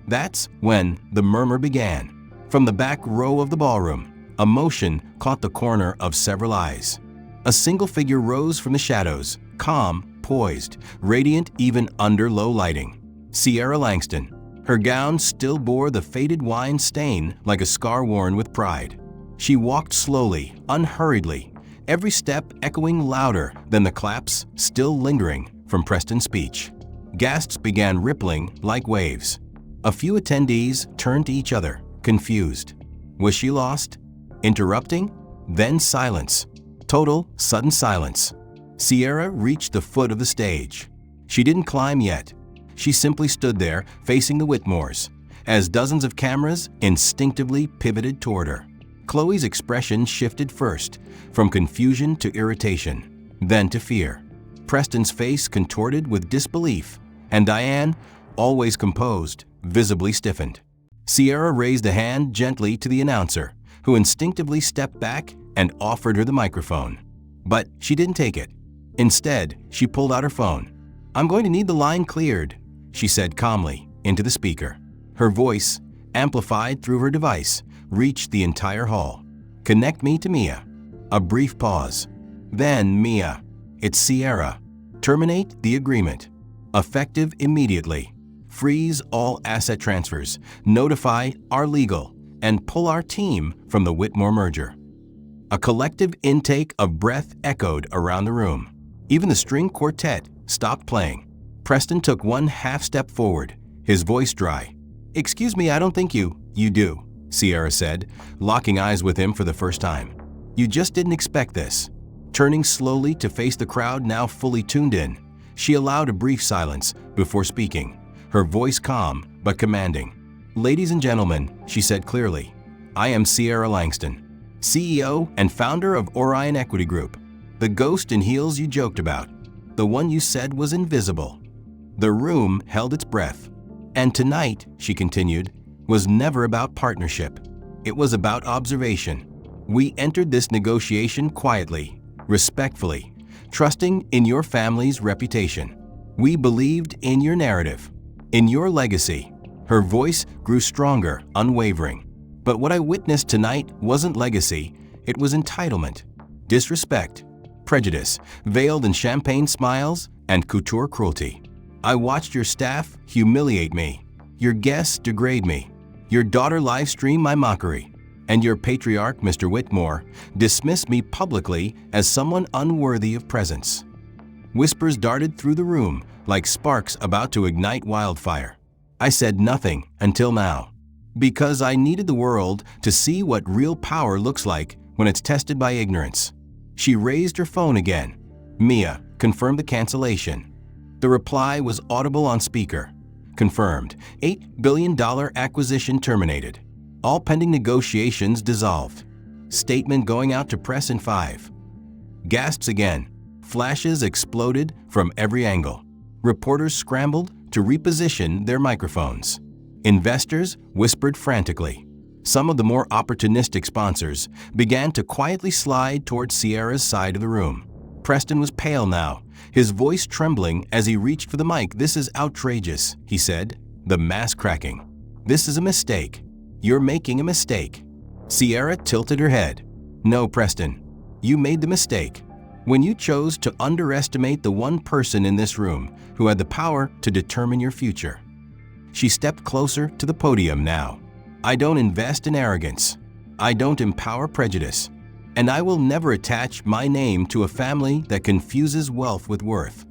That's when the murmur began. From the back row of the ballroom, a motion caught the corner of several eyes. A single figure rose from the shadows, calm, poised, radiant even under low lighting. Sierra Langston. Her gown still bore the faded wine stain like a scar worn with pride. She walked slowly, unhurriedly, every step echoing louder than the claps still lingering from Preston's speech. Gasps began rippling like waves. A few attendees turned to each other, confused. Was she lost? Interrupting? Then silence. Total, sudden silence. Sierra reached the foot of the stage. She didn't climb yet. She simply stood there, facing the Whitmores, as dozens of cameras instinctively pivoted toward her. Chloe's expression shifted first, from confusion to irritation, then to fear. Preston's face contorted with disbelief, and Diane, always composed, visibly stiffened. Sierra raised a hand gently to the announcer, who instinctively stepped back and offered her the microphone. But she didn't take it. Instead, she pulled out her phone. "I'm going to need the line cleared," she said calmly into the speaker. Her voice, amplified through her device, reached the entire hall. "Connect me to Mia." A brief pause. Then Mia. "It's Sierra. Terminate the agreement. Effective immediately. Freeze all asset transfers. Notify our legal. And pull our team from the Whitmore merger." A collective intake of breath echoed around the room. Even the string quartet stopped playing. Preston took one half-step forward, his voice dry. "Excuse me, I don't think you do," Sierra said, locking eyes with him for the first time. "You just didn't expect this." Turning slowly to face the crowd now fully tuned in, she allowed a brief silence before speaking, her voice calm but commanding. "Ladies and gentlemen," she said clearly, "I am Sierra Langston, CEO and founder of Orion Equity Group, the ghost in heels you joked about, the one you said was invisible." The room held its breath. "And tonight," she continued, "was never about partnership. It was about observation. We entered this negotiation quietly, respectfully, trusting in your family's reputation. We believed in your narrative, in your legacy." Her voice grew stronger, unwavering. "But what I witnessed tonight wasn't legacy, it was entitlement, disrespect, prejudice, veiled in champagne smiles and couture cruelty. I watched your staff humiliate me, your guests degrade me, your daughter livestream my mockery, and your patriarch, Mr. Whitmore, dismiss me publicly as someone unworthy of presence." Whispers darted through the room like sparks about to ignite wildfire. "I said nothing until now, because I needed the world to see what real power looks like when it's tested by ignorance." She raised her phone again. "Mia, confirm the cancellation." The reply was audible on speaker. "Confirmed. $8 billion acquisition terminated. All pending negotiations dissolved. Statement going out to press in 5. Gasps again. Flashes exploded from every angle. Reporters scrambled to reposition their microphones. Investors whispered frantically. Some of the more opportunistic sponsors began to quietly slide toward Sierra's side of the room. Preston was pale now, his voice trembling as he reached for the mic. "This is outrageous," he said, the mask cracking. "This is a mistake. You're making a mistake." Sierra tilted her head. "No, Preston, you made the mistake when you chose to underestimate the one person in this room who had the power to determine your future." She stepped closer to the podium now. "I don't invest in arrogance. I don't empower prejudice. And I will never attach my name to a family that confuses wealth with worth."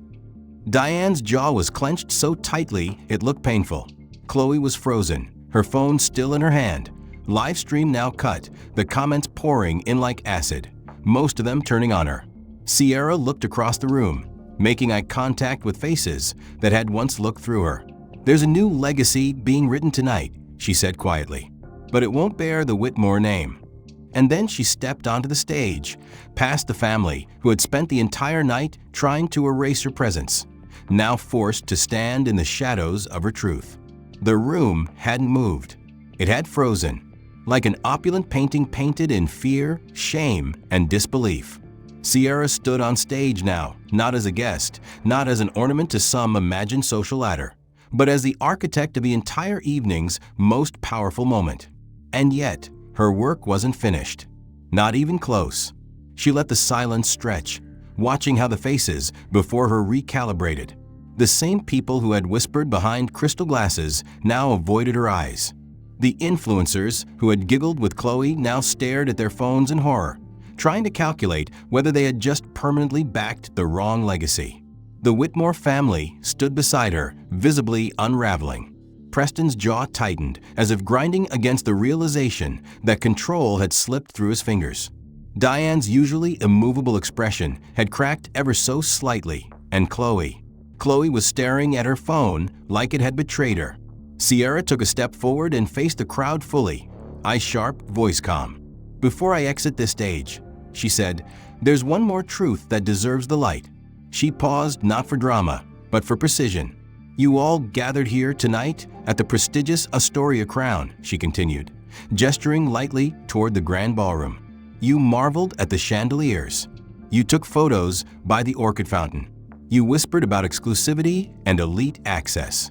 Diane's jaw was clenched so tightly it looked painful. Chloe was frozen, her phone still in her hand, Live stream now cut, the comments pouring in like acid, most of them turning on her. Sierra looked across the room, making eye contact with faces that had once looked through her. "There's a new legacy being written tonight," she said quietly, "but it won't bear the Whitmore name." And then she stepped onto the stage, past the family who had spent the entire night trying to erase her presence, now forced to stand in the shadows of her truth. The room hadn't moved. It had frozen, like an opulent painting painted in fear, shame, and disbelief. Sierra stood on stage now, not as a guest, not as an ornament to some imagined social ladder, but as the architect of the entire evening's most powerful moment. And yet, her work wasn't finished. Not even close. She let the silence stretch, watching how the faces before her recalibrated. The same people who had whispered behind crystal glasses now avoided her eyes. The influencers who had giggled with Chloe now stared at their phones in horror, trying to calculate whether they had just permanently backed the wrong legacy. The Whitmore family stood beside her, visibly unraveling. Preston's jaw tightened, as if grinding against the realization that control had slipped through his fingers. Diane's usually immovable expression had cracked ever so slightly, and Chloe was staring at her phone like it had betrayed her. Sierra took a step forward and faced the crowd fully, eyes sharp, voice calm. "Before I exit this stage," she said, "there's one more truth that deserves the light." She paused not for drama, but for precision. "You all gathered here tonight at the prestigious Astoria Crown," she continued, gesturing lightly toward the grand ballroom. "You marveled at the chandeliers. You took photos by the orchid fountain. You whispered about exclusivity and elite access."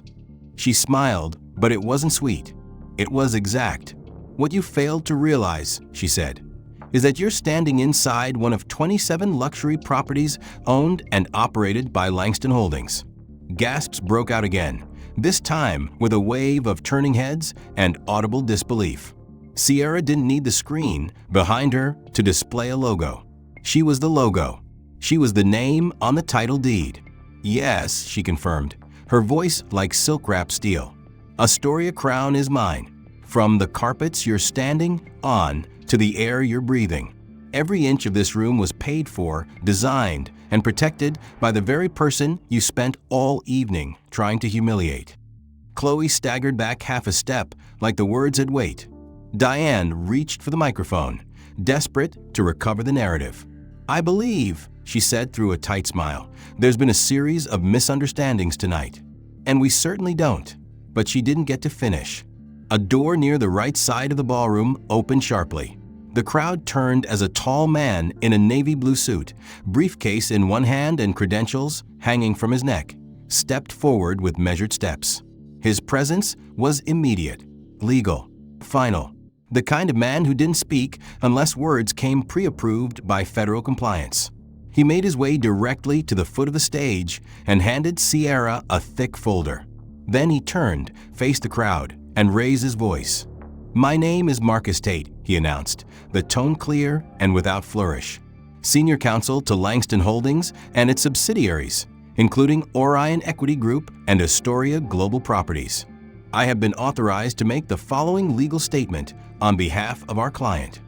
She smiled, but it wasn't sweet. It was exact. "What you failed to realize," she said, "is that you're standing inside one of 27 luxury properties owned and operated by Langston Holdings." Gasps broke out again, this time with a wave of turning heads and audible disbelief. Sierra didn't need the screen behind her to display a logo. She was the logo. She was the name on the title deed. "Yes," she confirmed, her voice like silk-wrapped steel. "Astoria Crown is mine. From the carpets you're standing on to the air you're breathing. Every inch of this room was paid for, designed, and protected by the very person you spent all evening trying to humiliate." Chloe staggered back half a step, like the words had weight. Diane reached for the microphone, desperate to recover the narrative. "I believe," she said through a tight smile, "there's been a series of misunderstandings tonight. And we certainly don't." But she didn't get to finish. A door near the right side of the ballroom opened sharply. The crowd turned as a tall man in a navy blue suit, briefcase in one hand and credentials hanging from his neck, stepped forward with measured steps. His presence was immediate, legal, final. The kind of man who didn't speak unless words came pre-approved by federal compliance. He made his way directly to the foot of the stage and handed Sierra a thick folder. Then he turned, faced the crowd, and raised his voice. "My name is Marcus Tate," he announced, the tone clear and without flourish. "Senior counsel to Langston Holdings and its subsidiaries, including Orion Equity Group and Astoria Global Properties. I have been authorized to make the following legal statement on behalf of our client."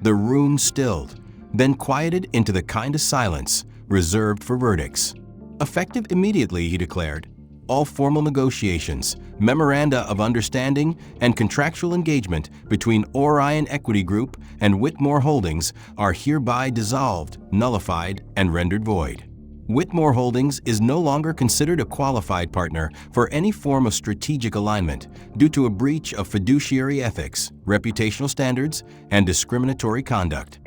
The room stilled, then quieted into the kind of silence reserved for verdicts. "Effective immediately," he declared, "all formal negotiations, memoranda of understanding, and contractual engagement between Orion Equity Group and Whitmore Holdings are hereby dissolved, nullified, and rendered void. Whitmore Holdings is no longer considered a qualified partner for any form of strategic alignment due to a breach of fiduciary ethics, reputational standards, and discriminatory conduct."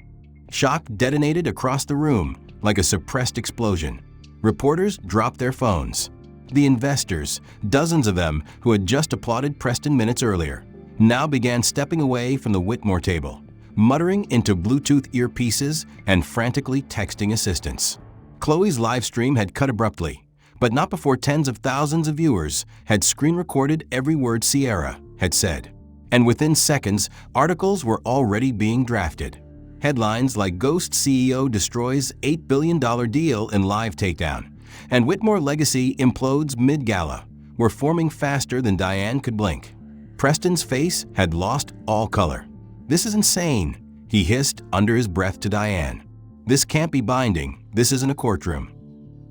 Shock detonated across the room like a suppressed explosion. Reporters dropped their phones. The investors, dozens of them who had just applauded Preston minutes earlier, now began stepping away from the Whitmore table, muttering into Bluetooth earpieces and frantically texting assistants. Chloe's live stream had cut abruptly, but not before tens of thousands of viewers had screen-recorded every word Sierra had said. And within seconds, articles were already being drafted. Headlines like "Ghost CEO Destroys $8 Billion Deal in Live Takedown" and "Whitmore Legacy Implodes Mid-Gala" were forming faster than Diane could blink. Preston's face had lost all color. "This is insane," he hissed under his breath to Diane. "This can't be binding. This isn't a courtroom."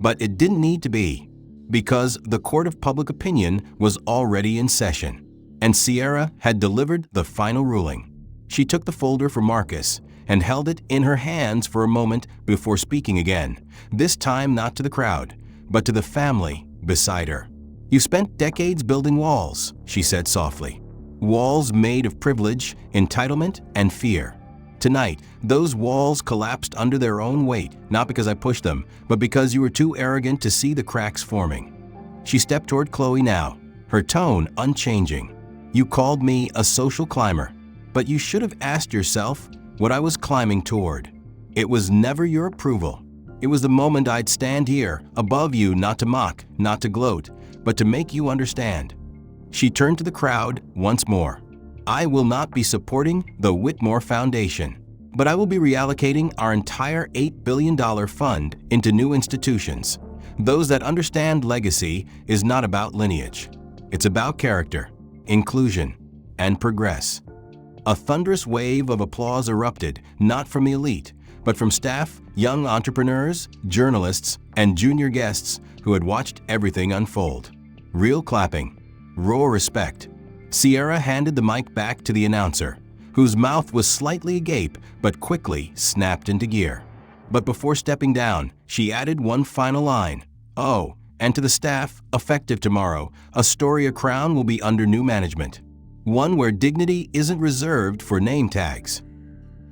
But it didn't need to be, because the court of public opinion was already in session, and Sierra had delivered the final ruling. She took the folder for Marcus and held it in her hands for a moment before speaking again, this time not to the crowd, but to the family beside her. "You've spent decades building walls," she said softly. "Walls made of privilege, entitlement, and fear. Tonight, those walls collapsed under their own weight, not because I pushed them, but because you were too arrogant to see the cracks forming." She stepped toward Chloe now, her tone unchanging. "You called me a social climber, but you should have asked yourself what I was climbing toward. It was never your approval. It was the moment I'd stand here, above you, not to mock, not to gloat, but to make you understand." She turned to the crowd once more. "I will not be supporting the Whitmore Foundation, but I will be reallocating our entire $8 billion fund into new institutions. Those that understand legacy is not about lineage. It's about character, inclusion, and progress." A thunderous wave of applause erupted, not from the elite, but from staff, young entrepreneurs, journalists, and junior guests who had watched everything unfold. Real clapping, raw respect. Sierra handed the mic back to the announcer, whose mouth was slightly agape but quickly snapped into gear. But before stepping down, she added one final line. "Oh, and to the staff, effective tomorrow, Astoria Crown will be under new management. One where dignity isn't reserved for name tags."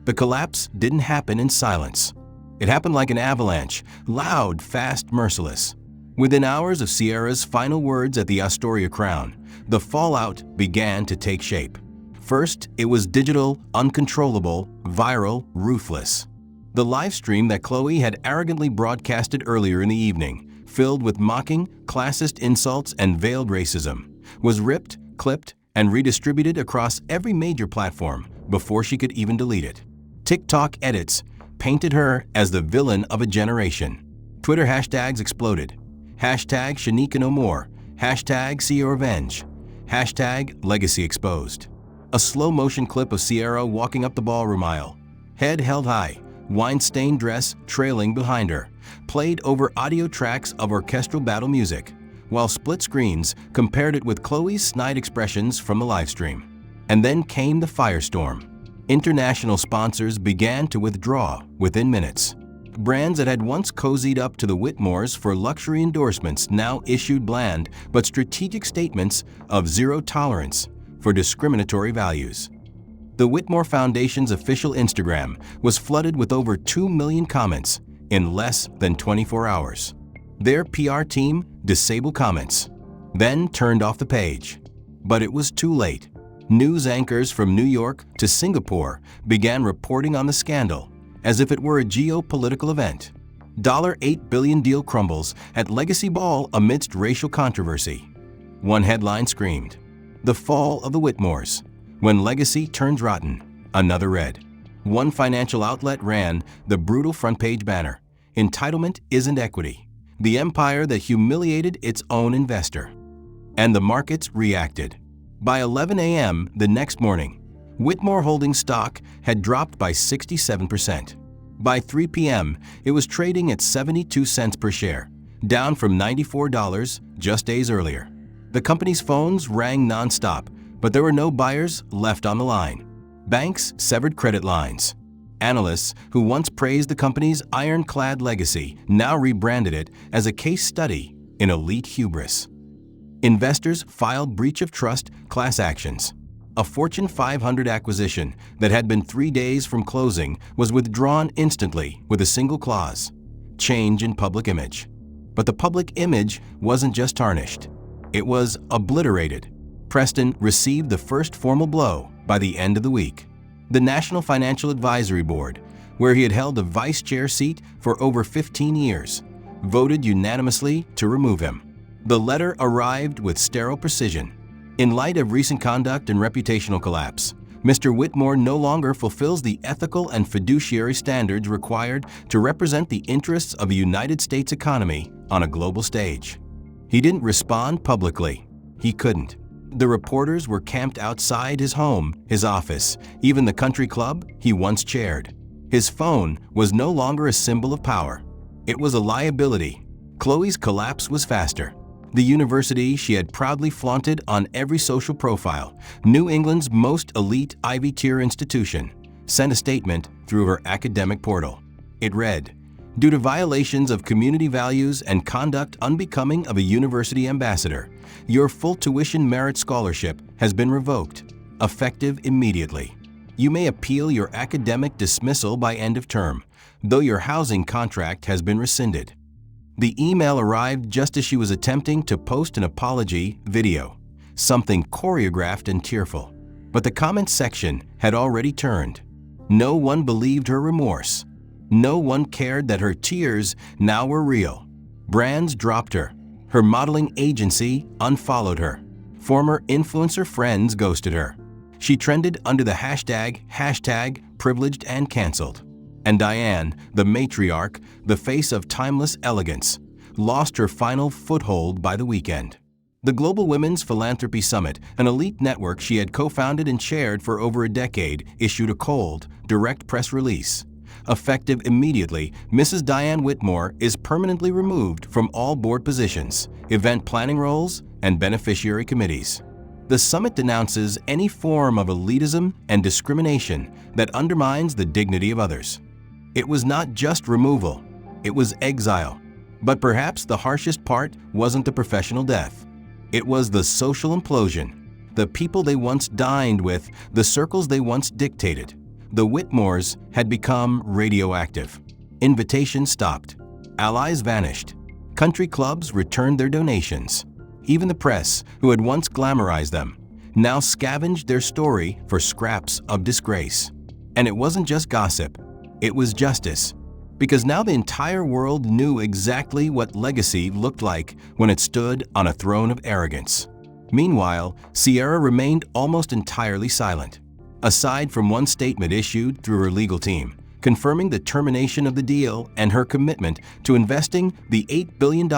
The collapse didn't happen in silence. It happened like an avalanche, loud, fast, merciless. Within hours of Sierra's final words at the Astoria Crown, the fallout began to take shape. First, it was digital, uncontrollable, viral, ruthless. The live stream that Chloe had arrogantly broadcasted earlier in the evening, filled with mocking, classist insults and veiled racism, was ripped, clipped, and redistributed across every major platform before she could even delete it. TikTok edits painted her as the villain of a generation. Twitter hashtags exploded. Hashtag Shanika no more. Hashtag See Your Revenge. Hashtag Legacy Exposed. A slow-motion clip of Sierra walking up the ballroom aisle, head held high, wine-stained dress trailing behind her, played over audio tracks of orchestral battle music, while split screens compared it with Chloe's snide expressions from the livestream. And then came the firestorm. International sponsors began to withdraw within minutes. Brands that had once cozied up to the Whitmores for luxury endorsements now issued bland but strategic statements of zero tolerance for discriminatory values. The Whitmore Foundation's official Instagram was flooded with over 2 million comments in less than 24 hours. Their PR team disabled comments, then turned off the page. But it was too late. News anchors from New York to Singapore began reporting on the scandal as if it were a geopolitical event. $8 billion deal crumbles at Legacy Ball amidst racial controversy. One headline screamed, "The Fall of the Whitmores. When Legacy turns rotten," another read. One financial outlet ran the brutal front-page banner, "Entitlement isn't equity. The empire that humiliated its own investor." And the markets reacted. By 11 a.m. the next morning, Whitmore Holdings stock had dropped by 67%. By 3 p.m., it was trading at 72 cents per share, down from $94 just days earlier. The company's phones rang nonstop, but there were no buyers left on the line. Banks severed credit lines. Analysts who once praised the company's ironclad legacy now rebranded it as a case study in elite hubris. Investors filed breach of trust class actions. A Fortune 500 acquisition that had been 3 days from closing was withdrawn instantly with a single clause: change in public image. But the public image wasn't just tarnished. It was obliterated. Preston received the first formal blow by the end of the week. The National Financial Advisory Board, where he had held a vice chair seat for over 15 years, voted unanimously to remove him. The letter arrived with sterile precision. In light of recent conduct and reputational collapse, Mr. Whitmore no longer fulfills the ethical and fiduciary standards required to represent the interests of a United States economy on a global stage. He didn't respond publicly. He couldn't. The reporters were camped outside his home, his office, even the country club he once chaired. His phone was no longer a symbol of power. It was a liability. Chloe's collapse was faster. The university she had proudly flaunted on every social profile, New England's most elite Ivy-tier institution, sent a statement through her academic portal. It read, "Due to violations of community values and conduct unbecoming of a university ambassador, your full tuition merit scholarship has been revoked, effective immediately. You may appeal your academic dismissal by end of term, though your housing contract has been rescinded." The email arrived just as she was attempting to post an apology video, something choreographed and tearful. But the comment section had already turned. No one believed her remorse. No one cared that her tears now were real. Brands dropped her. Her modeling agency unfollowed her. Former influencer friends ghosted her. She trended under the hashtag privileged and canceled. And Diane, the matriarch, the face of timeless elegance, lost her final foothold by the weekend. The Global Women's Philanthropy Summit, an elite network she had co-founded and chaired for over a decade, issued a cold, direct press release. Effective immediately, Mrs. Diane Whitmore is permanently removed from all board positions, event planning roles, and beneficiary committees. The summit denounces any form of elitism and discrimination that undermines the dignity of others. It was not just removal, it was exile. But perhaps the harshest part wasn't the professional death. It was the social implosion. The people they once dined with, the circles they once dictated. The Whitmores had become radioactive. Invitations stopped. Allies vanished. Country clubs returned their donations. Even the press, who had once glamorized them, now scavenged their story for scraps of disgrace. And it wasn't just gossip. It was justice. Because now the entire world knew exactly what legacy looked like when it stood on a throne of arrogance. Meanwhile, Sierra remained almost entirely silent, aside from one statement issued through her legal team, confirming the termination of the deal and her commitment to investing the $8 billion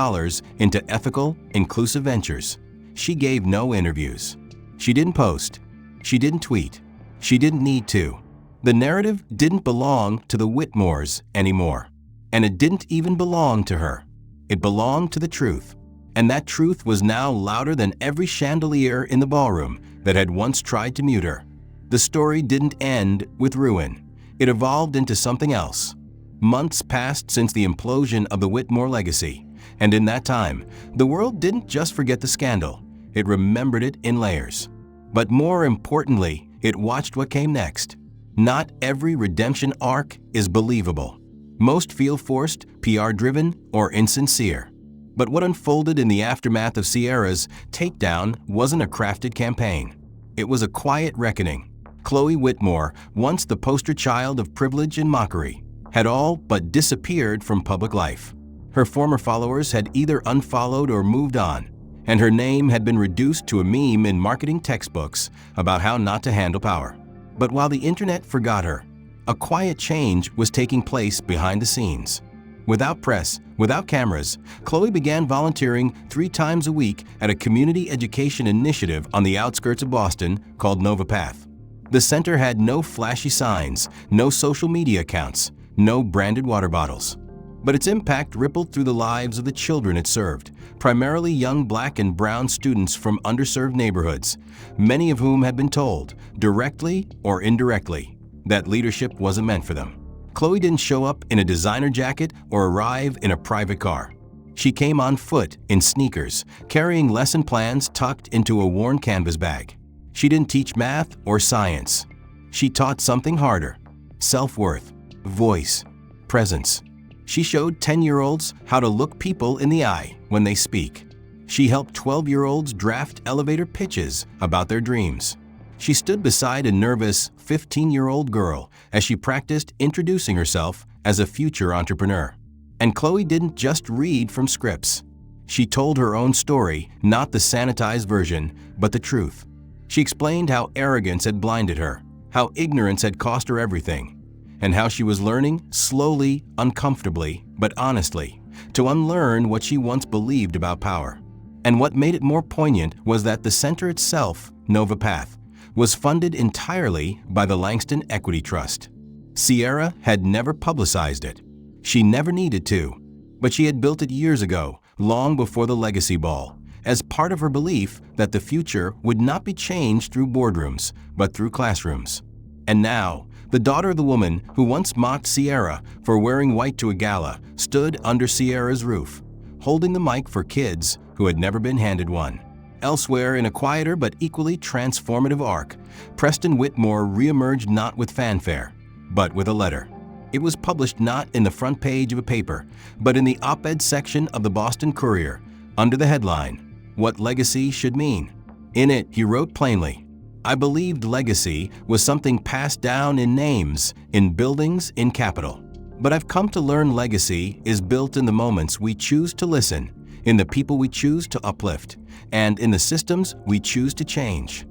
into ethical, inclusive ventures. She gave no interviews. She didn't post. She didn't tweet. She didn't need to. The narrative didn't belong to the Whitmores anymore. And it didn't even belong to her. It belonged to the truth. And that truth was now louder than every chandelier in the ballroom that had once tried to mute her. The story didn't end with ruin. It evolved into something else. Months passed since the implosion of the Whitmore legacy, and in that time, the world didn't just forget the scandal, it remembered it in layers. But more importantly, it watched what came next. Not every redemption arc is believable. Most feel forced, PR-driven, or insincere. But what unfolded in the aftermath of Sierra's takedown wasn't a crafted campaign. It was a quiet reckoning. Chloe Whitmore, once the poster child of privilege and mockery, had all but disappeared from public life. Her former followers had either unfollowed or moved on, and her name had been reduced to a meme in marketing textbooks about how not to handle power. But while the internet forgot her, a quiet change was taking place behind the scenes. Without press, without cameras, Chloe began volunteering 3 times a week at a community education initiative on the outskirts of Boston called Nova Path. The center had no flashy signs, no social media accounts, no branded water bottles. But its impact rippled through the lives of the children it served, primarily young Black and brown students from underserved neighborhoods, many of whom had been told, directly or indirectly, that leadership wasn't meant for them. Chloe didn't show up in a designer jacket or arrive in a private car. She came on foot in sneakers, carrying lesson plans tucked into a worn canvas bag. She didn't teach math or science. She taught something harder: self-worth, voice, presence. She showed 10-year-olds how to look people in the eye when they speak. She helped 12-year-olds draft elevator pitches about their dreams. She stood beside a nervous 15-year-old girl as she practiced introducing herself as a future entrepreneur. And Chloe didn't just read from scripts. She told her own story, not the sanitized version, but the truth. She explained how arrogance had blinded her, how ignorance had cost her everything, and how she was learning, slowly, uncomfortably, but honestly, to unlearn what she once believed about power. And what made it more poignant was that the center itself, Wacth, was funded entirely by the Langston Equity Trust. Sierra had never publicized it. She never needed to, but she had built it years ago, long before the Legacy Ball, as part of her belief that the future would not be changed through boardrooms, but through classrooms. And now, the daughter of the woman who once mocked Sierra for wearing white to a gala stood under Sierra's roof, holding the mic for kids who had never been handed one. Elsewhere, in a quieter but equally transformative arc, Preston Whitmore reemerged not with fanfare, but with a letter. It was published not in the front page of a paper, but in the op-ed section of the Boston Courier, under the headline, "What Legacy Should Mean." In it, he wrote plainly, "I believed legacy was something passed down in names, in buildings, in capital. But I've come to learn legacy is built in the moments we choose to listen, in the people we choose to uplift, and in the systems we choose to change."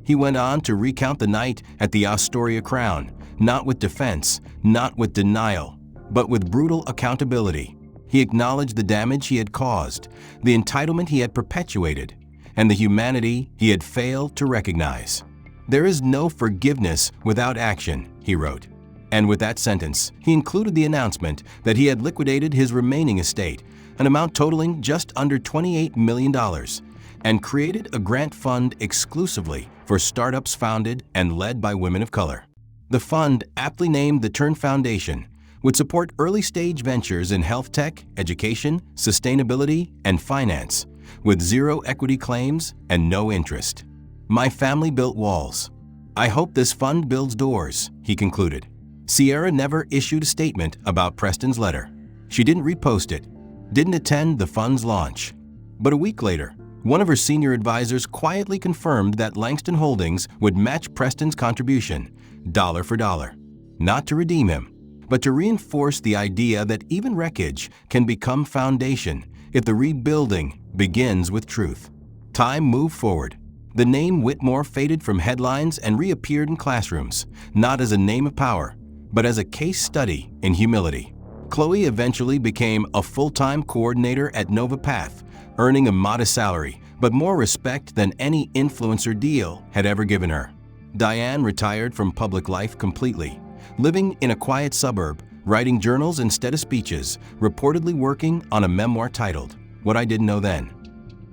He went on to recount the night at the Astoria Crown, not with defense, not with denial, but with brutal accountability. He acknowledged the damage he had caused, the entitlement he had perpetuated, and the humanity he had failed to recognize. "There is no forgiveness without action," he wrote. And with that sentence, he included the announcement that he had liquidated his remaining estate, an amount totaling just under $28 million, and created a grant fund exclusively for startups founded and led by women of color. The fund, aptly named the Turn Foundation, would support early-stage ventures in health tech, education, sustainability, and finance, with zero equity claims and no interest. "My family built walls. I hope this fund builds doors," he concluded. Sierra never issued a statement about Preston's letter. She didn't repost it, didn't attend the fund's launch. But a week later, one of her senior advisors quietly confirmed that Langston Holdings would match Preston's contribution, dollar for dollar, not to redeem him, but to reinforce the idea that even wreckage can become foundation if the rebuilding begins with truth. Time moved forward. The name Whitmore faded from headlines and reappeared in classrooms, not as a name of power, but as a case study in humility. Chloe eventually became a full-time coordinator at Wacth, earning a modest salary, but more respect than any influencer deal had ever given her. Diane retired from public life completely, living in a quiet suburb, writing journals instead of speeches, reportedly working on a memoir titled, "What I Didn't Know Then."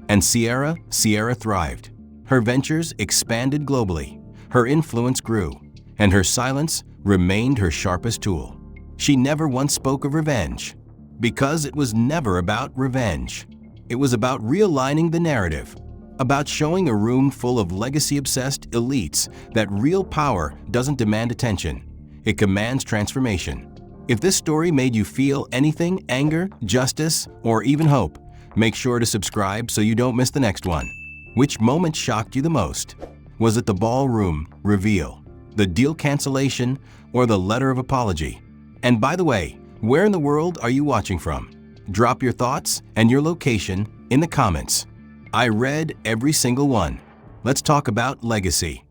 And Sierra thrived. Her ventures expanded globally, her influence grew, and her silence remained her sharpest tool. She never once spoke of revenge, because it was never about revenge. It was about realigning the narrative, about showing a room full of legacy-obsessed elites that real power doesn't demand attention, it commands transformation. If this story made you feel anything, anger, justice, or even hope, make sure to subscribe so you don't miss the next one. Which moment shocked you the most? Was it the ballroom reveal, the deal cancellation, or the letter of apology? And by the way, where in the world are you watching from? Drop your thoughts and your location in the comments. I read every single one. Let's talk about legacy.